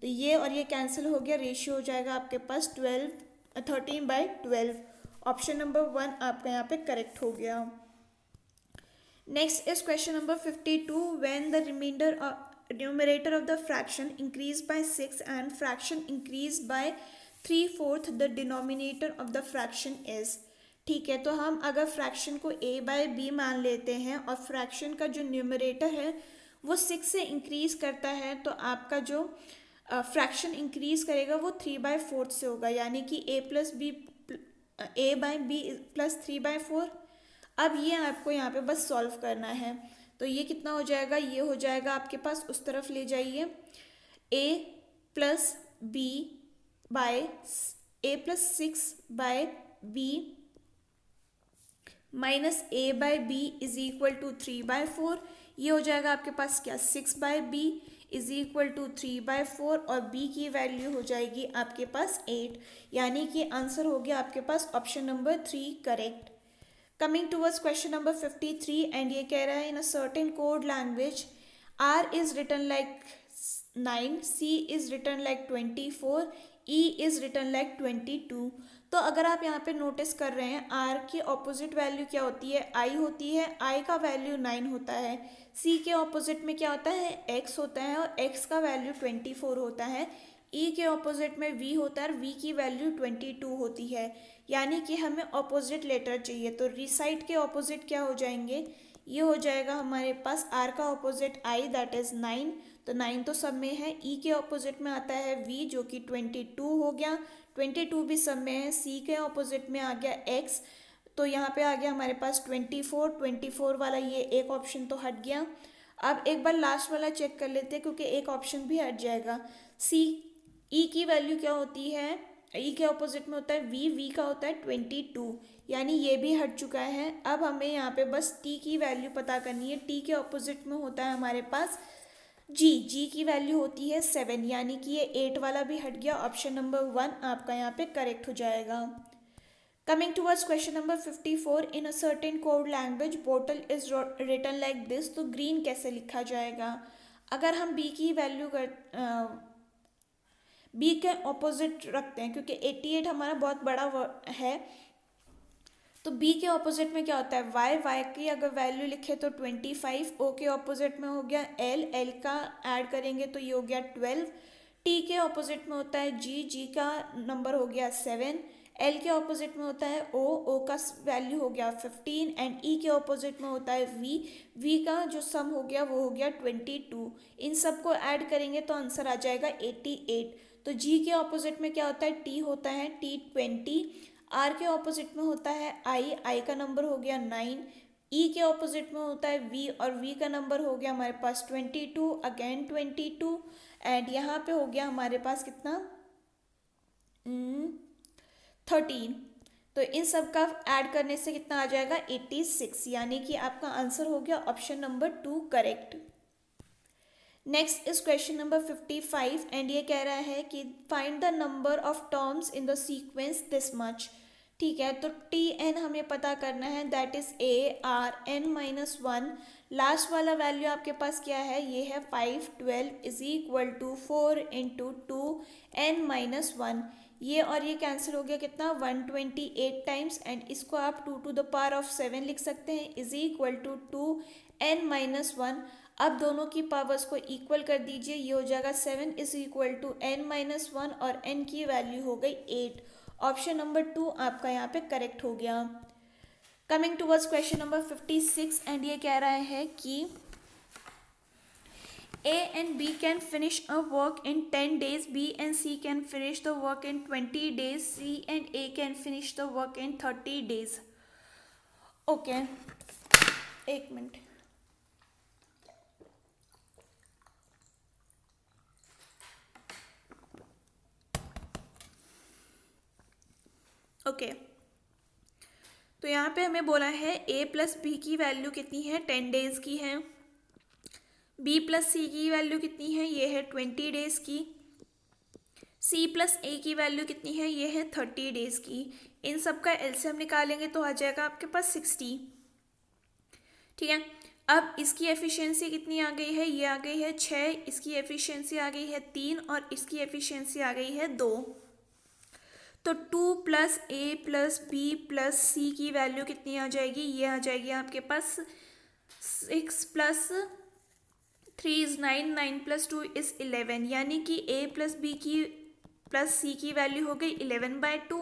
तो ये और ये कैंसिल हो गया, रेशियो हो जाएगा आपके पास 13 बाय 12। ऑप्शन नंबर 1 आपका यहाँ पे करेक्ट हो गया। Next is question number 52 when the reminder numerator of the fraction increase by 6 and fraction increase by 3/4 the denominator of the fraction is. ठीक है, तो हम अगर फ्रैक्शन को a बाय b मान लेते हैं और फ्रैक्शन का जो न्यूमरेटर है वो 6 से इंक्रीज करता है तो आपका जो फ्रैक्शन इंक्रीज करेगा वो 3/4 से होगा, यानी कि a बाय b प्लस 3/4। अब ये आपको यहाँ पे बस सॉल्व करना है, तो ये कितना हो जाएगा, ये हो जाएगा आपके पास, उस तरफ ले जाइए, a plus b by a plus 6 by b minus a by b is equal to 3/4। ये हो जाएगा आपके पास क्या 6 by b is equal to 3/4 और b की वैल्यू हो जाएगी आपके पास 8, यानी कि आंसर हो गया आपके पास option number 3 correct. Coming towards question number 53 and ये कह रहा है in a certain code language r is written like 9, c is written like 24, e is written like 22। तो अगर आप यहाँ पे नोटिस कर रहे हैं r की ऑपोजिट वैल्यू क्या होती है, i होती है, i का वैल्यू 9 होता है, c के ऑपोजिट में क्या होता है x होता है और x का वैल्यू 24 होता है, e के ऑपोजिट में v होता है और v की वैल्यू 22 होती है, यानी कि हमें ऑपोजिट लेटर चाहिए। तो रिसाइट के ऑपोजिट क्या हो जाएंगे, ये हो जाएगा हमारे पास r का ऑपोजिट i दैट इज 9, तो 9 तो सब में है, e के ऑपोजिट में आता है v जो कि 22 हो गया, 22 भी सब में है, c के ऑपोजिट में आ गया x, तो यहाँ पे आ गया हमारे पास 24 वाला, ये एक ऑप्शन तो हट गया। अब एक बार लास्ट वाला चेक कर लेते हैं क्योंकि एक ऑप्शन भी हट जाएगा। e की वैल्यू क्या होती है, e के ऑपोजिट में होता है v का होता है 22, यानी ये भी हट चुका है। अब हमें यहाँ पे बस t की वैल्यू पता करनी है, t के ऑपोजिट में होता है हमारे पास g की वैल्यू होती है 7, यानी कि ये 8 वाला भी हट गया, ऑप्शन नंबर 1 आपका यहाँ पे करेक्ट हो जाएगा। Coming towards question number 54 in a certain code language bottle is written like this, तो ग्रीन कैसे लिखा जाएगा, अगर हम b की वैल्यू b के ऑपोजिट रखते हैं क्योंकि 88 हमारा बहुत बड़ा है, तो b के ऑपोजिट में क्या होता है y की अगर वैल्यू लिखे तो 25, o के ऑपोजिट में हो गया l का ऐड करेंगे तो ये हो गया 12, t के ऑपोजिट में होता है g का नंबर हो गया 7, l के ऑपोजिट में होता है o का वैल्यू हो गया 15 एंड e के ऑपोजिट में होता है v का जो सम हो गया वो हो गया 22। इन सब को ऐड करेंगे तो आंसर आ जाएगा 88। तो जी के ऑपोजिट में क्या होता है, टी होता है, टी 20। आर के ऑपोजिट में होता है आई का नंबर हो गया 9। ई के ऑपोजिट में होता है वी, और वी का नंबर हो गया हमारे पास 22, अगेन 22, एंड यहाँ पे हो गया हमारे पास कितना 13। तो इन सब का ऐड करने से कितना आ जाएगा 86, यानी कि आपका आंसर हो गया option number 2 correct. Next is question number 55 and ये कह रहा है कि find the number of terms in the sequence this much. ठीक है, तो टी एन हमें पता करना है, that is a r n minus 1। Last वाला वैल्यू आपके पास क्या है, ये है 5, 12 is equal to 4 into 2 n minus 1। ये और ये कैंसिल हो गया कितना 128 टाइम्स, एंड इसको आप 2 टू द पावर ऑफ 7 लिख सकते हैं, is equal to 2 n minus 1। अब दोनों की पावर्स को इक्वल कर दीजिए, ये हो जाएगा 7 is equal to n minus 1, और एन की वैल्यू हो गई 8। ऑप्शन नंबर 2 आपका यहाँ पे करेक्ट हो गया। Coming towards question number 56 and ये कह रहा है कि A and B can finish a work in 10 days, B and C can finish the work in 20 days, C and A can finish the work in 30 days. Okay, एक minute. Okay, तो यहाँ पे हमें बोला है A प्लस बी की value कितनी है, 10 डेज की है। बी प्लस सी की वैल्यू कितनी है, ये है 20 डेज की। सी प्लस ए की वैल्यू कितनी है, ये है 30 डेज की। इन सब का एलसीएम निकालेंगे तो आ जाएगा आपके पास 60। ठीक है, अब इसकी एफिशिएंसी कितनी आ गई है, ये आ गई है 6, इसकी एफिशिएंसी आ गई है 3, और इसकी एफिशिएंसी आ गई है 2। तो 2 प्लस ए प्लस बी प्लस सी की वैल्यू कितनी आ जाएगी, ये आ जाएगी आपके पास 6 प्लस 3 इज 9, 9 प्लस 2 इज 11, यानी कि ए प्लस बी की प्लस सी की वैल्यू हो गई 11/2।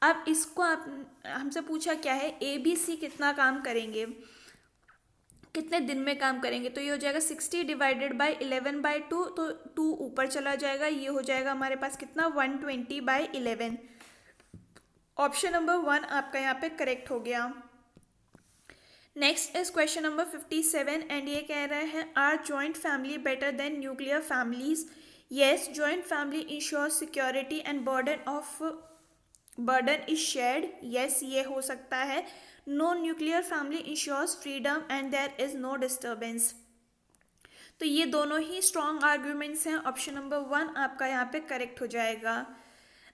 अब इसको आप हमसे पूछा क्या है, ए बी सी कितना काम करेंगे, कितने दिन में काम करेंगे, तो ये हो जाएगा 60 डिवाइडेड बाई 11/2, तो 2 ऊपर चला जाएगा, ये हो जाएगा हमारे पास कितना 120/11। ऑप्शन नंबर 1 आपका यहाँ पे करेक्ट हो गया। Next is question number 57 and ये कह रहा है are joint family better than nuclear families. Yes, joint family ensures security and burden is shared. Yes, ये हो सकता है। No, nuclear family ensures freedom and there is no disturbance. तो ये दोनों ही स्ट्रॉन्ग आर्ग्यूमेंट्स हैं, ऑप्शन नंबर 1 आपका यहाँ पे करेक्ट हो जाएगा।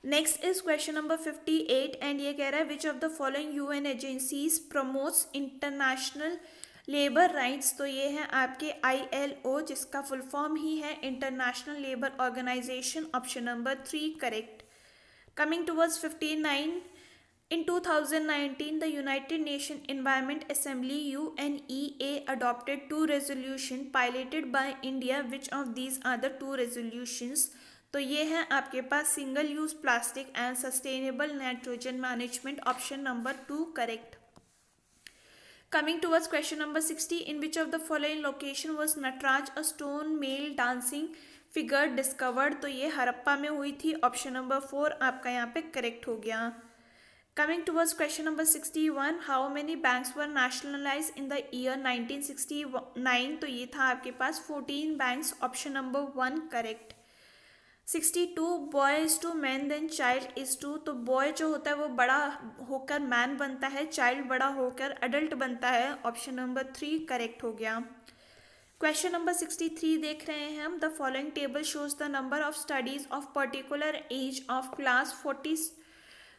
Next is question number 58 and ये कह रहा है which of the following UN agencies promotes international labour rights. तो ये है आपके ILO, जिसका फुल फॉर्म ही है international labour organisation, option number 3 correct. Coming towards 59, in 2019 the United Nations Environment Assembly UNEA adopted 2 resolutions piloted by India. Which of these are the 2 resolutions? तो ये है आपके पास single use plastic and sustainable nitrogen management, option number 2 correct. Coming towards question number 60, in which of the following location was Nataraja a stone male dancing figure discovered. तो ये हड़प्पा में हुई थी, ऑप्शन नंबर 4 आपका यहाँ पे करेक्ट हो गया। Coming towards question number 61, how many banks were nationalise in the year 1969। तो ये था आपके पास 14 banks, option number 1 correct. 62, boy is to man then child is to. तो बॉय जो होता है वो बड़ा होकर मैन बनता है, चाइल्ड बड़ा होकर अडल्ट बनता है, ऑप्शन नंबर 3 करेक्ट हो गया। क्वेश्चन नंबर 63 देख रहे हैं हम, the following table shows the number of studies of particular age of class 40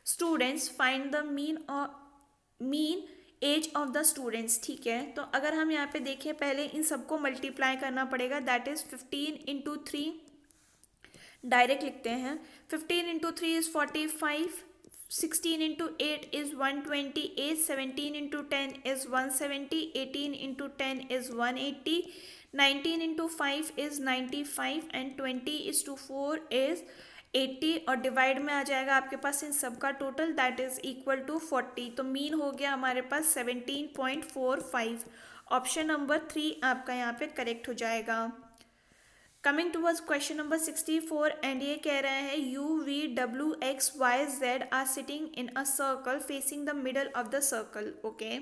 students, find the mean age of the students. ठीक है, तो अगर हम यहाँ पे देखें पहले इन सबको मल्टीप्लाई करना पड़ेगा, दैट इज 15 इंटू 3, डायरेक्ट लिखते हैं। 15 into 3 is 45, 16 into 8 is 128, 17 into 10 is 170, 18 into 10 is 180, 19 into 5 is 95 and 20 is to 4 is 80, और डिवाइड में आ जाएगा आपके पास इन सब का total, that is equal to 40। तो मीन हो गया हमारे पास 17.45, ऑप्शन नंबर 3 आपका यहाँ पे करेक्ट हो जाएगा। Coming towards question number 64 and ये कह रहा है U V W X Y Z are sitting in a circle facing the middle of the circle. Okay,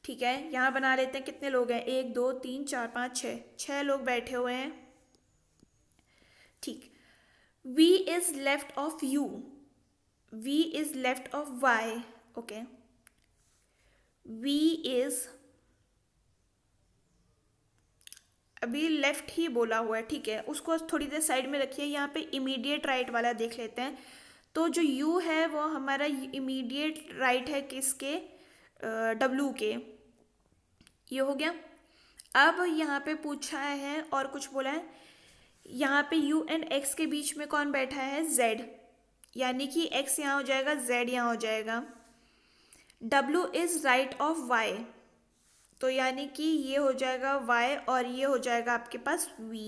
ठीक है, यहाँ बना लेते हैं. कितने लोग हैं? 1 2 3 4 5 6, 6 लोग बैठे हुए हैं. ठीक. V is left of U, V is left of Y. Okay, V is अभी लेफ्ट ही बोला हुआ है, ठीक है, उसको थोड़ी देर साइड में रखिए. यहाँ पे इमीडिएट राइट वाला देख लेते हैं. तो जो U है वो हमारा इमीडिएट राइट है किसके? W के. ये हो गया. अब यहाँ पे पूछा है और कुछ बोला है. यहाँ पे U एंड X के बीच में कौन बैठा है? Z, यानी कि X यहाँ हो जाएगा, Z यहाँ हो जाएगा. W is right of Y, तो यानी कि ये हो जाएगा Y और ये हो जाएगा आपके पास V.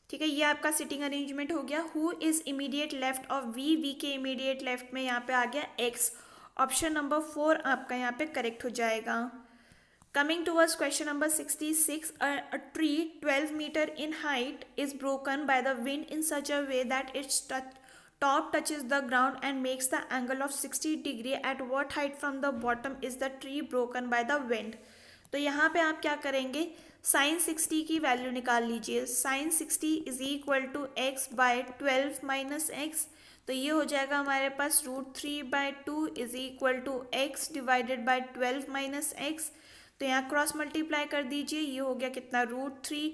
ठीक है, ये आपका सिटिंग अरेंजमेंट हो गया. Who is immediate left of V? V के इमीडिएट लेफ्ट में यहाँ पे आ गया X. ऑप्शन नंबर 4 आपका यहाँ पे करेक्ट हो जाएगा. Coming towards question number 66, a tree 12 meter in height is broken by the wind in such a way that its top touches the ground and makes the angle of 60 degree. At what height from the bottom is the tree broken by the wind? तो यहाँ पे आप क्या करेंगे? Sign 60 की value निकाल लीजिए. Sine 60 is equal to x by 12 minus x. तो ये हो जाएगा हमारे पास √3/2 is equal to x divided by 12 minus x. तो यहाँ क्रॉस मल्टीप्लाई कर दीजिए. ये हो गया कितना? √3.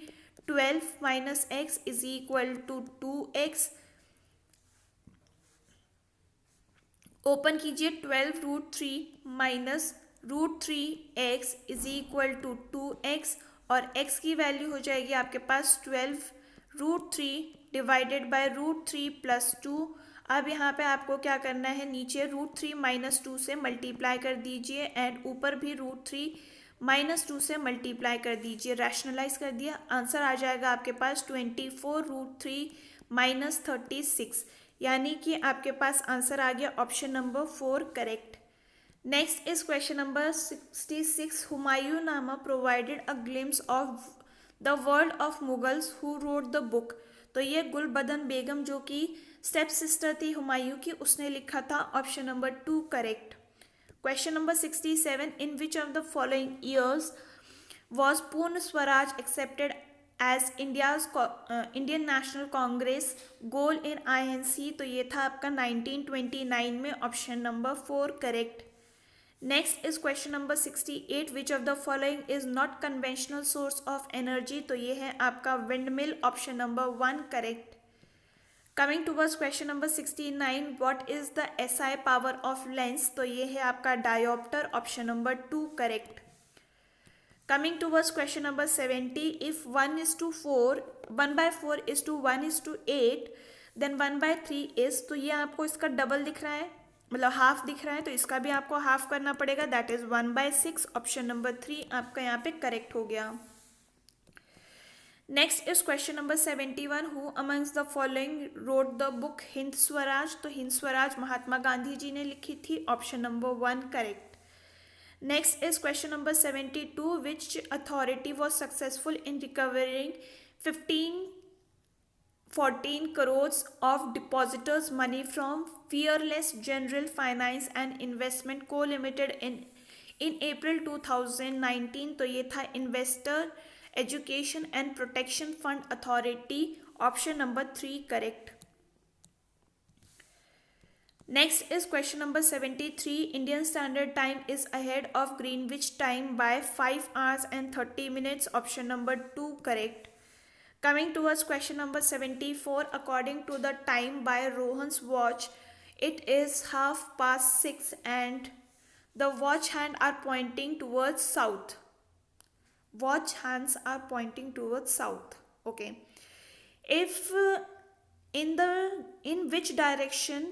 12 minus x is equal to 2x. Open कीजिए. 12√3 minus √3x is equal to 2x और x की वैल्यू हो जाएगी आपके पास 12√3 डिवाइडेड बाय √3 प्लस 2. अब यहाँ पे आपको क्या करना है? नीचे √3 माइनस 2 से मल्टीप्लाई कर दीजिए एंड ऊपर भी √3 माइनस 2 से मल्टीप्लाई कर दीजिए. रैशनलाइज कर दिया, आंसर आ जाएगा आपके पास 24√3 माइनस 36, यानी कि आपके पास आंसर आ गया option number 4 correct. Next is question number 66. Humayun provided a glimpse of the world of Mughals who wrote the book. तो ये गुलबदन बेगम जो कि स्टेप सिस्टर थी हुमायूं की, उसने लिखा था. Option number 2 correct. Question number 67. In which of the following years was Purna Swaraj accepted as Indian National Congress goal in INC? तो ये था आपका 1929 में. Option number 4 correct. Next is question number 68. Which of the following is not conventional source of energy? तो ये है आपका windmill. Option number 1 correct. Coming towards question number 69. What is the SI power of lens? तो ये है आपका dioptre. Option number 2 correct. Coming towards question number 70. If 1:4 1/4 is to 1:8 then 1/3 is. तो ये आपको इसका डबल दिख रहा है, मतलब हाफ दिख रहा है, तो इसका भी आपको हाफ करना पड़ेगा. That is 1/6. ऑप्शन नंबर 3 आपका यहाँ पे करेक्ट हो गया. Next is question number 71. Who amongst the following road the book Hind Swaraj? तो हिंद स्वराज महात्मा गांधी जी ने लिखी थी. Option number 1 correct. Next is question number 72. Which authority was successful in recovering 14 crores of depositors money from Fearless General Finance and Investment Co Limited in April 2019? तो ये था investor education and protection fund authority. Option number 3 correct. Next is question number 73. Indian standard time is ahead of Greenwich time by 5 hours and 30 minutes. Option number 2 correct. Coming towards question number 74. According to the time by Rohan's watch, it is 6:30 and the watch hand are pointing towards south. Watch hands are pointing towards south. Okay. If in which direction,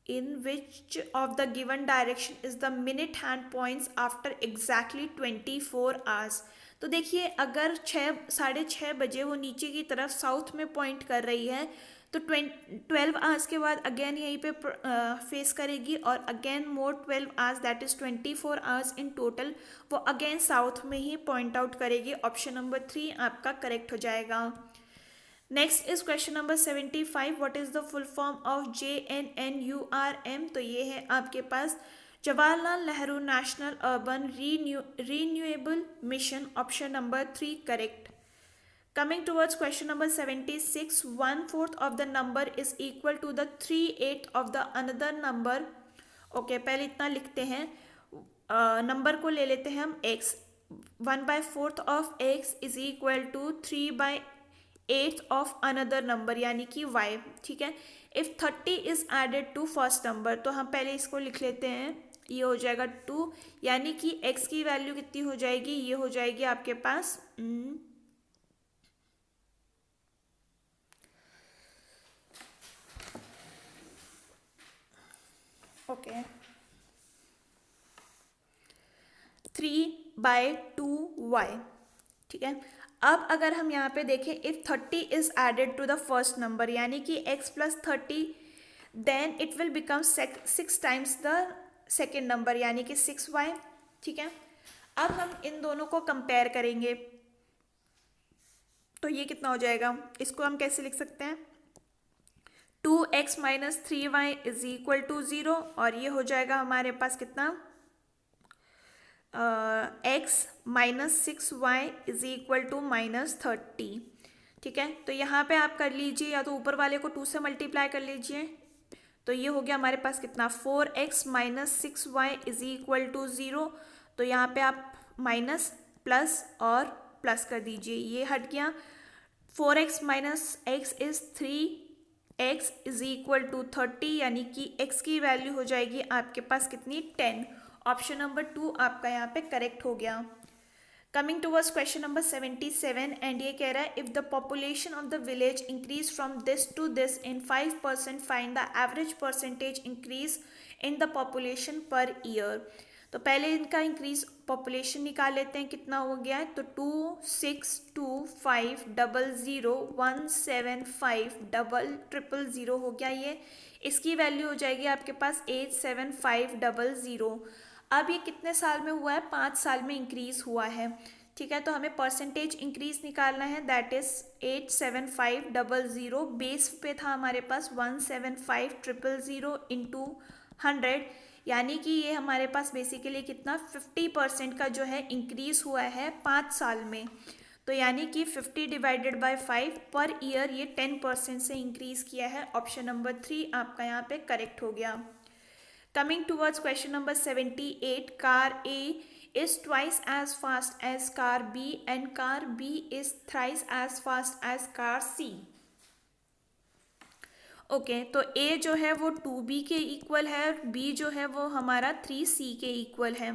in which of the given direction is the minute hand points after exactly 24 hours? तो देखिए, अगर 6 साढ़े 6 बजे वो नीचे की तरफ south में पॉइंट कर रही है, तो 12 आवर्स के बाद अगेन यहीं पे फेस करेगी और again more 12 hours, that is 24 hours in total, वो अगेन साउथ में ही पॉइंट आउट करेगी। ऑप्शन नंबर 3 आपका करेक्ट हो जाएगा। Next is question number 75, what is the full form of JNNURM? तो ये है आपके पास Jawaharlal Nehru national urban renewable mission. Option number 3 correct. Coming towards question number 76, 1/4 of the number is equal to the 3/8 of the another number. Okay पहले इतना लिखते हैं, number को ले लेते हैं हम x। 1/4 of x is equal to 3/8 of another number यानी कि y। ठीक है, if 30 is added to first number, तो हम पहले इसको लिख लेते हैं, ये हो जाएगा 2, यानी कि x की वैल्यू कितनी हो जाएगी, ये हो जाएगी आपके पास ओके 3/2y। ठीक है, अब अगर हम यहाँ पे देखें, if 30 is added to the first number यानी कि x plus 30, then it will become 6 times the second number यानी कि 6y। ठीक है, अब हम इन दोनों को कंपेयर करेंगे, तो ये कितना हो जाएगा, इसको हम कैसे लिख सकते हैं, 2x minus 3y is equal to 0, और ये हो जाएगा हमारे पास कितना, x minus 6y is equal to minus 30। ठीक है, तो यहाँ पे आप कर लीजिए, या तो ऊपर वाले को 2 से मल्टीप्लाई कर लीजिए, तो ये हो गया हमारे पास कितना, 4x minus 6y is equal to 0। तो यहाँ पे आप माइनस प्लस और प्लस कर दीजिए, ये हट गया। 4x minus x is 3x is equal to 30, यानी कि x की वैल्यू हो जाएगी आपके पास कितनी, 10। ऑप्शन नंबर 2 आपका यहाँ पे करेक्ट हो गया। Coming towards question number 77, and ये कह रहा है, if the population of the village increase from this to this in 5%, find the average percentage increase in the population per year. तो पहले इनका इंक्रीज पॉपुलेशन निकाल लेते हैं, कितना हो गया है, तो 262500175000 हो गया ये, इसकी वैल्यू हो जाएगी आपके पास 87500। अब ये कितने साल में हुआ है, 5 साल में इंक्रीज हुआ है। ठीक है, तो हमें परसेंटेज इंक्रीज निकालना है, दैट इज 87500, बेस पे था हमारे पास 175000 इंटू 100, यानी कि ये हमारे पास बेसिकली कितना 50% का जो है इंक्रीज हुआ है 5 साल में। तो यानी कि 50 डिवाइडेड बाय 5 पर ईयर ये 10% से इंक्रीज किया है। ऑप्शन नंबर 3 आपका यहाँ पे करेक्ट हो गया। Coming towards question number 78, car A is twice as fast as car B and car B is thrice as fast as car C. Okay, तो A जो है वो 2B के इक्वल है, B जो है वो हमारा 3C के इक्वल है।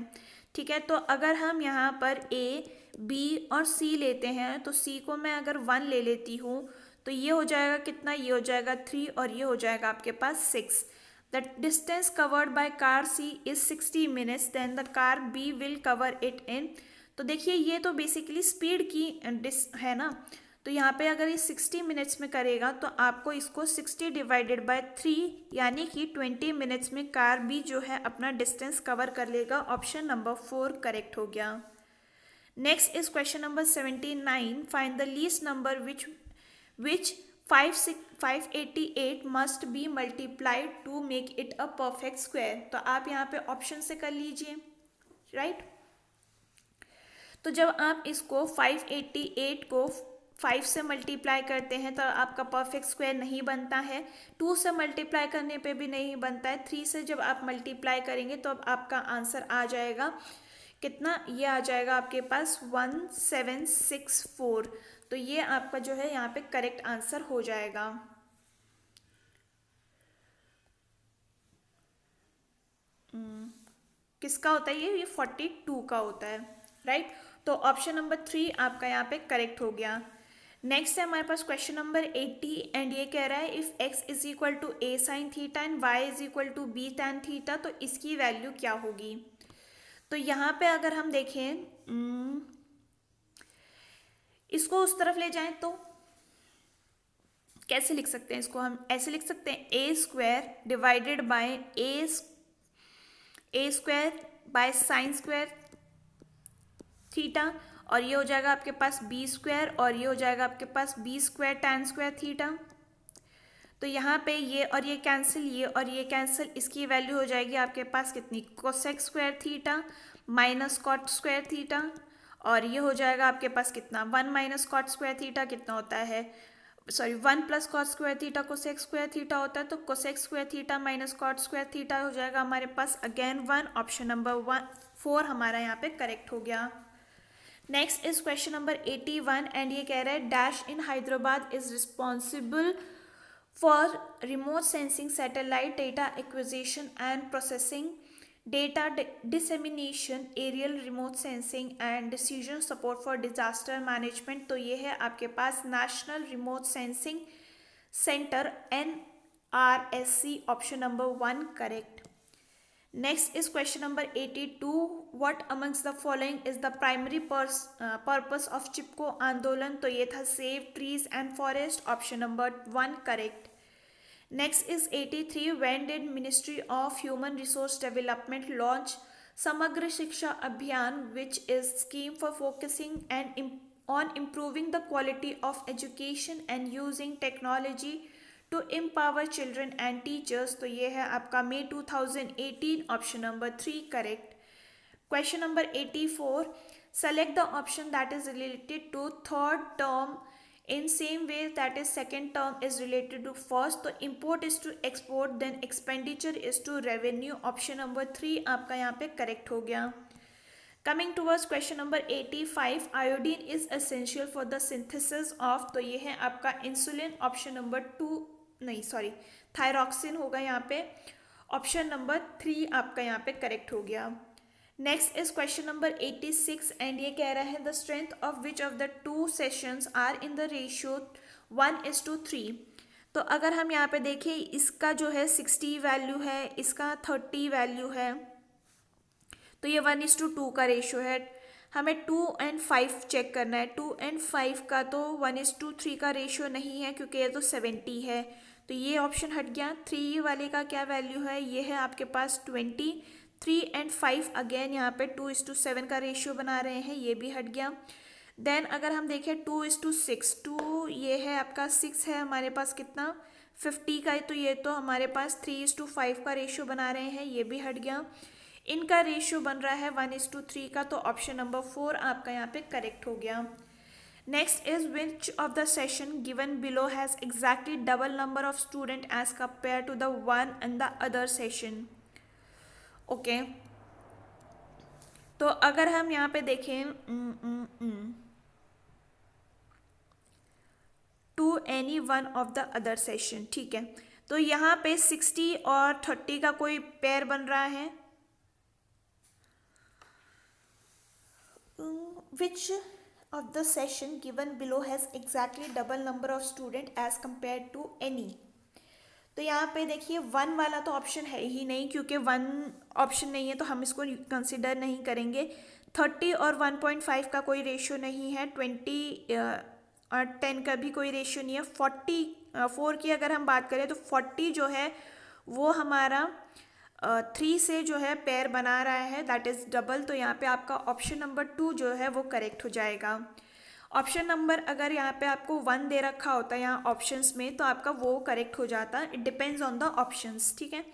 ठीक है, तो अगर हम यहाँ पर A, B और C लेते हैं, तो C को मैं अगर 1 ले लेती हूँ, तो ये हो जाएगा कितना, ये हो जाएगा 3 और ये हो जाएगा आपके पास 6। The distance covered by car C is 60 minutes, then the car B will cover it in। तो देखिए ये तो बेसिकली स्पीड की है ना, तो यहाँ पे अगर ये 60 मिनट्स में करेगा तो आपको इसको 60 डिवाइडेड बाय 3 यानी कि 20 मिनट्स में कार B जो है अपना डिस्टेंस कवर कर लेगा। ऑप्शन नंबर 4 करेक्ट हो गया। Next is question number 79, find the least number which 588 must be multiplied to make it a perfect square। तो आप यहाँ पे ऑप्शन से कर लीजिए, राइट। तो जब आप इसको 588 को 5 से मल्टीप्लाई करते हैं तो आपका परफेक्ट स्क्वायर नहीं बनता है, 2 से मल्टीप्लाई करने पे भी नहीं बनता है, 3 से जब आप मल्टीप्लाई करेंगे तो अब आपका आंसर आ जाएगा कितना, ये आ जाएगा आपके पास 1764। तो ये आपका जो है यहाँ पे करेक्ट आंसर हो जाएगा। किसका होता है ये 42 का होता है, राइट। तो ऑप्शन नंबर 3 आपका यहाँ पे करेक्ट हो गया। नेक्स्ट है हमारे पास क्वेश्चन नंबर 80, एंड ये कह रहा है, if x is equal to a sine theta and y is equal to b tan theta, तो इसकी वैल्यू क्या होगी। तो यहाँ पे अगर हम देखें, इसको उस तरफ ले जाएं तो कैसे लिख सकते हैं इसको? हम ऐसे लिख सकते हैं A square divided by A square by sine square theta, और ये हो जाएगा आपके पास बी स्क्वायर, और ये हो जाएगा आपके पास B square tan square theta. तो यहाँ पे ये और ये कैंसिल, ये और ये कैंसिल, इसकी वैल्यू हो जाएगी आपके पास कितनी? Cosec square theta minus cot square theta, और ये हो जाएगा आपके पास कितना? 1 माइनस कॉट स्क्वायर थीटा कितना होता है? Sorry 1 plus cot square theta cosec square theta होता है, तो cosec square theta minus cot square theta हो जाएगा हमारे पास अगेन 1। ऑप्शन नंबर 4 हमारा यहाँ पे करेक्ट हो गया। Next is question number 81 and ये कह रहा है dash in Hyderabad is responsible for remote sensing satellite data acquisition and processing, data dissemination, aerial remote sensing and decision support for disaster management। तो ये है आपके पास national remote sensing centre NRSC, option number 1 correct. Next is question number 82 what amongst the following is the primary purpose of Chipko Andolan? तो ये था save trees and forest, option number 1 correct. Next is 83 when did Ministry of Human Resource Development launch Samagra Shiksha Abhiyan, which is scheme for focusing on improving the quality of education and using technology to empower children and teachers? तो ये है आपका May 2018, option number 3 correct. Question number 84 select the option that is related to third term in same way that is second term is related to first। तो import is to export, then expenditure is to revenue, option number 3 आपका यहाँ पे correct हो गया। Coming towards question number 85 iodine is essential for the synthesis of? तो ये है आपका इंसुलिन, ऑप्शन नंबर 2 नहीं सॉरी थायरॉक्सिन होगा यहाँ पे, ऑप्शन नंबर 3 आपका यहाँ पे करेक्ट हो गया। Next is question number 86 and ये कह रहा है the strength of which of the two sessions are in the ratio 1:3। तो अगर हम यहाँ पे देखें इसका जो है 60 वैल्यू है, इसका 30 वैल्यू है, तो ये 1:2 का रेशियो है। हमें 2 और 5 चेक करना है। 2 और 5 का तो 1:3 का रेशियो नहीं है क्योंकि ये तो 70 है, तो ये ऑप्शन हट गया। 3 वाले का क्या वैल्यू है? ये है आपके पास 20। 3 और 5 अगेन यहाँ पे 2:7 का रेशियो बना रहे हैं, ये भी हट गया। देन अगर हम देखें 2:6, 2 ये है आपका 6 है हमारे पास कितना 50 का है, तो ये तो हमारे पास 3:5 का रेशियो बना रहे हैं, ये भी हट गया। इनका रेशियो बन रहा है 1:3 का, तो ऑप्शन नंबर 4 आपका यहाँ पे करेक्ट हो गया। Next is which of the session given below has exactly double number of student as compare to the one and the other session? Okay तो अगर हम यहाँ पे देखें to any one of the other session, ठीक है, तो यहाँ पे 60 और 30 का कोई पेयर बन रहा है। Which of the session given below has exactly double number of student as compare to any? तो यहाँ पे देखिए 1 वाला तो ऑप्शन है ही नहीं, क्योंकि 1 ऑप्शन नहीं है तो हम इसको कंसिडर नहीं करेंगे। 30 और 1.5 का कोई रेशियो नहीं है। 20 और 10 का भी कोई रेशियो नहीं है। 44 की अगर हम बात करें तो 40 जो है वो हमारा 3 से जो है पेयर बना रहा है, दैट इज़ डबल। तो यहाँ पे आपका ऑप्शन नंबर 2 जो है वो करेक्ट हो जाएगा। ऑप्शन नंबर अगर यहाँ पे आपको 1 दे रखा होता है यहाँ ऑप्शंस में, तो आपका वो करेक्ट हो जाता। It depends on the options, ठीक है।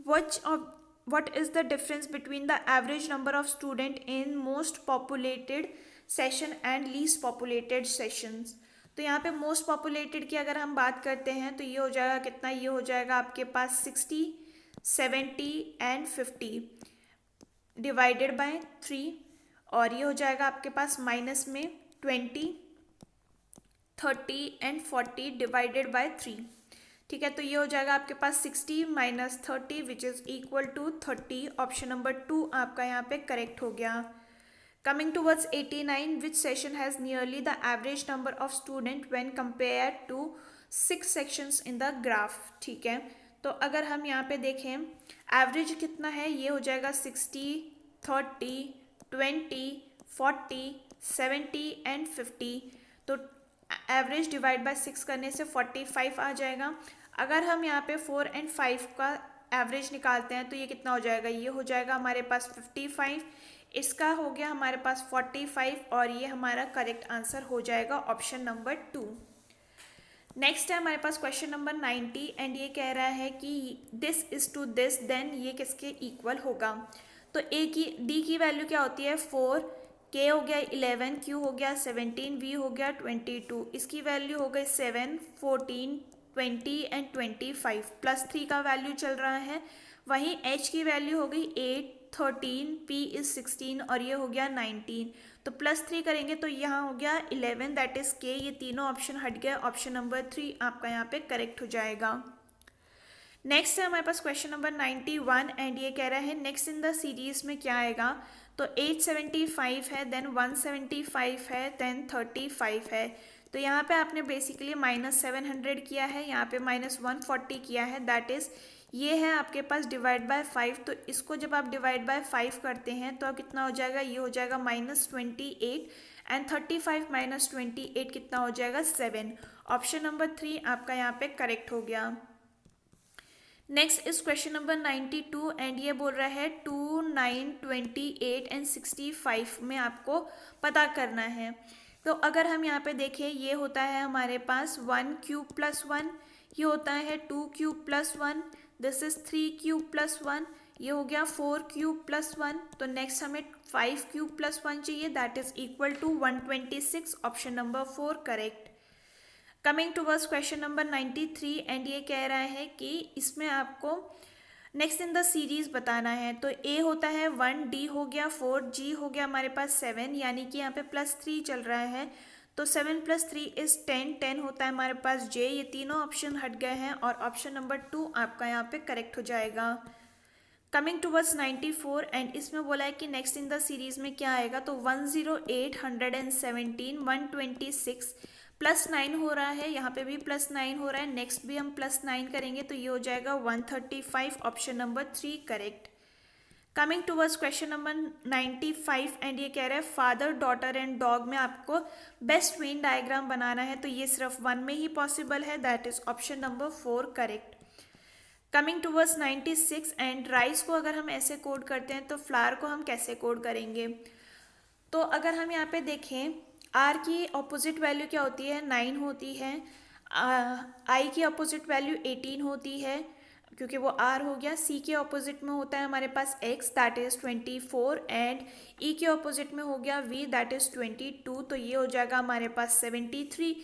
What is the difference between the average number of student in most populated session and least populated sessions? तो यहाँ पे मोस्ट पॉपुलेटेड की अगर हम बात करते हैं तो ये हो जाएगा कितना, ये हो जाएगा आपके पास 60, 70 एंड 50 डिवाइडेड बाय 3, और ये हो जाएगा आपके पास माइनस में 20, 30 एंड 40 डिवाइडेड बाय 3, ठीक है। तो ये हो जाएगा आपके पास 60 minus 30 which is equal to 30, option number 2 आपका यहाँ पे करेक्ट हो गया। Coming towards 89 which session has nearly the average number of student when compare to 6 sections in the graph, ठीक है। तो अगर हम यहाँ पे देखें एवरेज कितना है, ये हो जाएगा 60, 30, 20, 40, 70 एंड 50। तो एवरेज डिवाइड बाय 6 करने से 45 आ जाएगा। अगर हम यहाँ पे 4 और 5 का एवरेज निकालते हैं तो ये कितना हो जाएगा, ये हो जाएगा हमारे पास 55, इसका हो गया हमारे पास 45 और ये हमारा करेक्ट आंसर हो जाएगा ऑप्शन नंबर 2। नेक्स्ट है हमारे पास क्वेश्चन नंबर 90 एंड ये कह रहा है कि this is to this then ये किसके इक्वल होगा। तो ए की डी की वैल्यू क्या होती है 4, के हो गया 11, क्यू हो गया 17, वी हो गया 22, इसकी वैल्यू हो गई 7, 14, 20 एंड 25, +3 का वैल्यू चल रहा है। वहीं एच की वैल्यू हो गई 8, 13, पी इज 16 और ये हो गया 19। तो +3 करेंगे तो यहाँ हो गया 11 दैट इज के। ये तीनों ऑप्शन हट गया, ऑप्शन नंबर 3 आपका यहाँ पे करेक्ट हो जाएगा। नेक्स्ट है हमारे पास क्वेश्चन नंबर 91 एंड ये कह रहा है नेक्स्ट इन द सीरीज में क्या आएगा। तो 875 है, देन 175 है, देन 35 है। तो यहाँ पे आपने बेसिकली -700 किया है, यहाँ पे -140 किया है, दैट इज ये है आपके पास डिवाइड बाय 5। तो इसको जब आप डिवाइड बाय 5 करते हैं तो कितना हो जाएगा, ये हो जाएगा -28 एंड 35 -28 कितना हो जाएगा 7। ऑप्शन नंबर 3 आपका यहाँ पे करेक्ट हो गया। Next is question number 92 and ये बोल रहा है 2, 9, 28 एंड 65 में आपको पता करना है। तो अगर हम यहाँ पे देखें ये होता है हमारे पास 1 क्यूब प्लस 1, ये होता है 2 cube plus 1, this is 3 cube plus 1, ये हो गया 4 क्यूब प्लस 1। तो नेक्स्ट हमें 5 क्यूब प्लस 1 चाहिए that is equal to 126, option number 4 correct. Coming towards question number 93 and ये कह रहा है कि इसमें आपको नेक्स्ट इन द सीरीज बताना है। तो ए होता है 1, डी हो गया 4, जी हो गया हमारे पास 7, यानी कि यहाँ पे +3 चल रहा है। तो 7 + 3 इज 10, 10 होता है हमारे पास जे। ये तीनों ऑप्शन हट गए हैं और ऑप्शन नंबर 2 आपका यहाँ पे करेक्ट हो जाएगा। कमिंग टूवर्ड्स 94 एंड इसमें बोला है कि नेक्स्ट इन द सीरीज में क्या आएगा। तो 108, 117, 126 +9 हो रहा है, यहाँ पे भी +9 हो रहा है, नेक्स्ट भी हम +9 करेंगे तो ये हो जाएगा 135, option number 3 correct. Coming towards question number 95 and ये कह रहा है फादर, डॉटर एंड डॉग में आपको बेस्ट वेन डायग्राम बनाना है। तो ये सिर्फ 1 में ही पॉसिबल है, that is option number 4 correct. Coming towards 96 and rice को अगर हम ऐसे कोड करते हैं तो फ्लावर को हम कैसे कोड करेंगे। तो अगर हम यहाँ पे देखें आर की अपोजिट वैल्यू क्या होती है 9 होती है, आई की अपोजिट वैल्यू 18 होती है क्योंकि वो आर हो गया। सी के अपोजिट में होता है हमारे पास एक्स दैट इज 24 एंड ई के अपोजिट में हो गया वी दैट इज 22। तो ये हो जाएगा हमारे पास 73।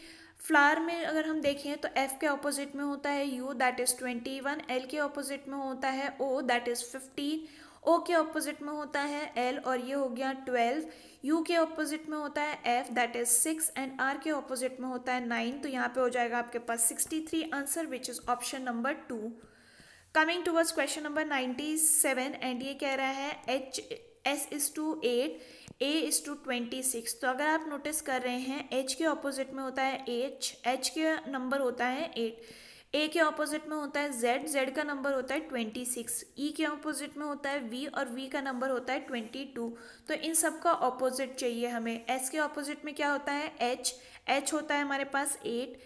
फ्लावर में अगर हम देखें तो एफ के अपोजिट में होता है यू दैट इज 21, एल के अपोजिट में होता है ओ दैट इज 15, ओ के ऑपोजिट में होता है एल और ये हो गया 12, यू के ऑपोजिट में होता है F that is 6 and R के ऑपोजिट में होता है 9। तो यहाँ पे हो जाएगा आपके पास 63 answer which is option number 2। Coming towards question number 97 and ये कह रहा है H S is to 8, A is to 26। तो अगर आप नोटिस कर रहे हैं एच के ऑपोजिट में होता है एच के नंबर होता है 8, ए के ऑपोजिट में होता है जेड, जेड का नंबर होता है 26, ई के ऑपोजिट में होता है वी और वी का नंबर होता है 22। तो इन सब का ऑपोजिट चाहिए हमें। एस के ऑपोजिट में क्या होता है एच, एच होता है हमारे पास 8,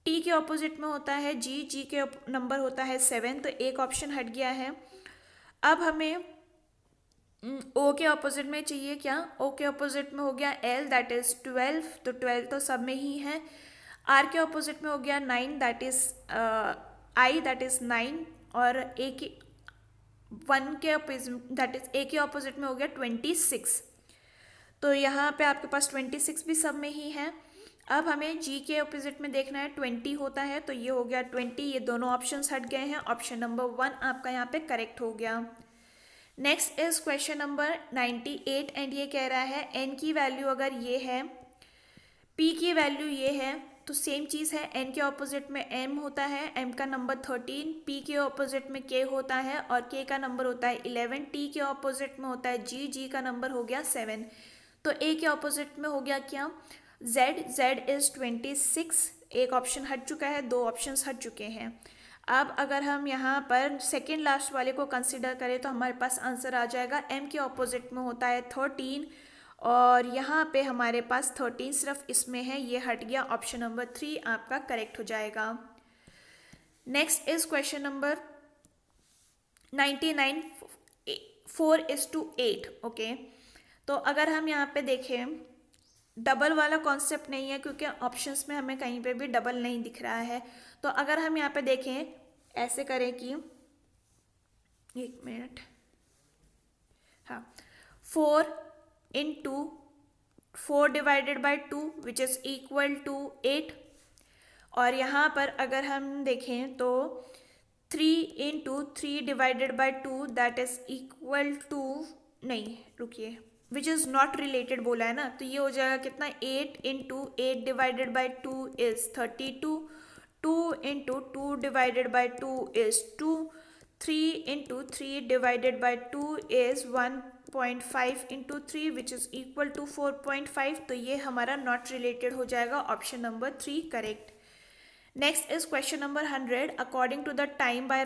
टी के ऑपोजिट में होता है जी, जी के नंबर होता है 7। तो एक ऑप्शन हट गया है। अब हमें ओ के ऑपोजिट में चाहिए क्या, ओ के ऑपोजिट में हो गया एल दैट इज 12, तो 12 तो सब में ही है। आर के ऑपोजिट में हो गया 9 that is I that is 9 और ए के 1 के ऑपोजिट दैट इज ए के ऑपोजिट में हो गया 26। तो यहाँ पे आपके पास 26 भी सब में ही है। अब हमें जी के ऑपोजिट में देखना है 20 होता है तो ये हो गया 20। ये दोनों ऑप्शंस हट गए हैं, ऑप्शन नंबर 1 आपका यहाँ पे करेक्ट हो गया। Next is question number 98 and ये कह रहा है एन की वैल्यू अगर ये है, पी की वैल्यू ये है, तो सेम चीज़ है। एन के ऑपोजिट में एम होता है, एम का नंबर 13, पी के ऑपोजिट में के होता है और के का नंबर होता है 11, टी के ऑपोजिट में होता है जी, जी का नंबर हो गया 7। तो ए के ऑपोजिट में हो गया क्या जेड, जेड इज 26। एक ऑप्शन हट चुका है, दो ऑप्शंस हट चुके हैं। अब अगर हम यहाँ पर सेकेंड लास्ट वाले को कंसिडर करें तो हमारे पास आंसर आ जाएगा एम के ऑपोजिट में होता है 13 और यहाँ पे हमारे पास 13 सिर्फ इसमें है, ये हट गया। ऑप्शन नंबर 3 आपका करेक्ट हो जाएगा। Next is question number 99, 4:8। Okay, तो अगर हम यहाँ पे देखें, डबल वाला कॉन्सेप्ट नहीं है क्योंकि ऑप्शंस में हमें कहीं पे भी डबल नहीं दिख रहा है। तो अगर हम यहाँ पे देखें, ऐसे करें कि 1 मिनट, हाँ, 4 into 4 divided by 2 which is equal to 8। और यहाँ पर अगर हम देखें तो 3 into 3 divided by 2 that is equal to, नहीं रुकिए, विच इज़ नॉट रिलेटेड बोला है ना, तो ये हो जाएगा कितना, 8 into 8 divided by 2 is 32, 2 into 2 divided by 2 is 2, 3 into 3 divided by 2 is 1.5 into 3 which is equal to 4.5। तो ये हमारा नॉट रिलेटेड हो जाएगा। Option number 3 correct. Next is question number 100. According to the time by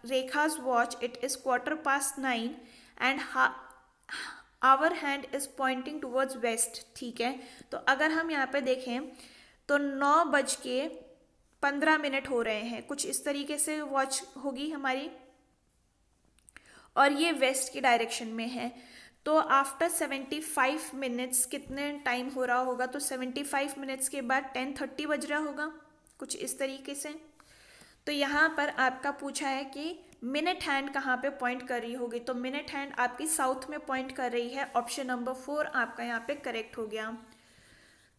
Rekha's watch, it is 9:15 and our hand is pointing towards west। ठीक है, तो अगर हम यहाँ पे देखें तो 9:15 हो रहे हैं, कुछ इस तरीके से वॉच होगी हमारी, और ये वेस्ट की डायरेक्शन में है। तो आफ्टर 75 मिनट्स कितने टाइम हो रहा होगा, तो 75 मिनट्स के बाद 10:30 बज रहा होगा, कुछ इस तरीके से। तो यहाँ पर आपका पूछा है कि मिनट हैंड कहाँ पे पॉइंट कर रही होगी, तो मिनट हैंड आपकी साउथ में पॉइंट कर रही है। ऑप्शन नंबर 4 आपका यहाँ पे करेक्ट हो गया।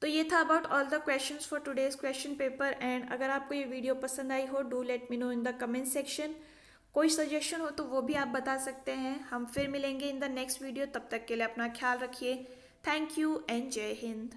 तो ये था about all the questions for today's question paper. And अगर आपको ये वीडियो पसंद आई हो, do let me know in the comment section. कोई सजेशन हो तो वो भी आप बता सकते हैं। हम फिर मिलेंगे इन द नेक्स्ट वीडियो, तब तक के लिए अपना ख्याल रखिए। थैंक यू एंड जय हिंद।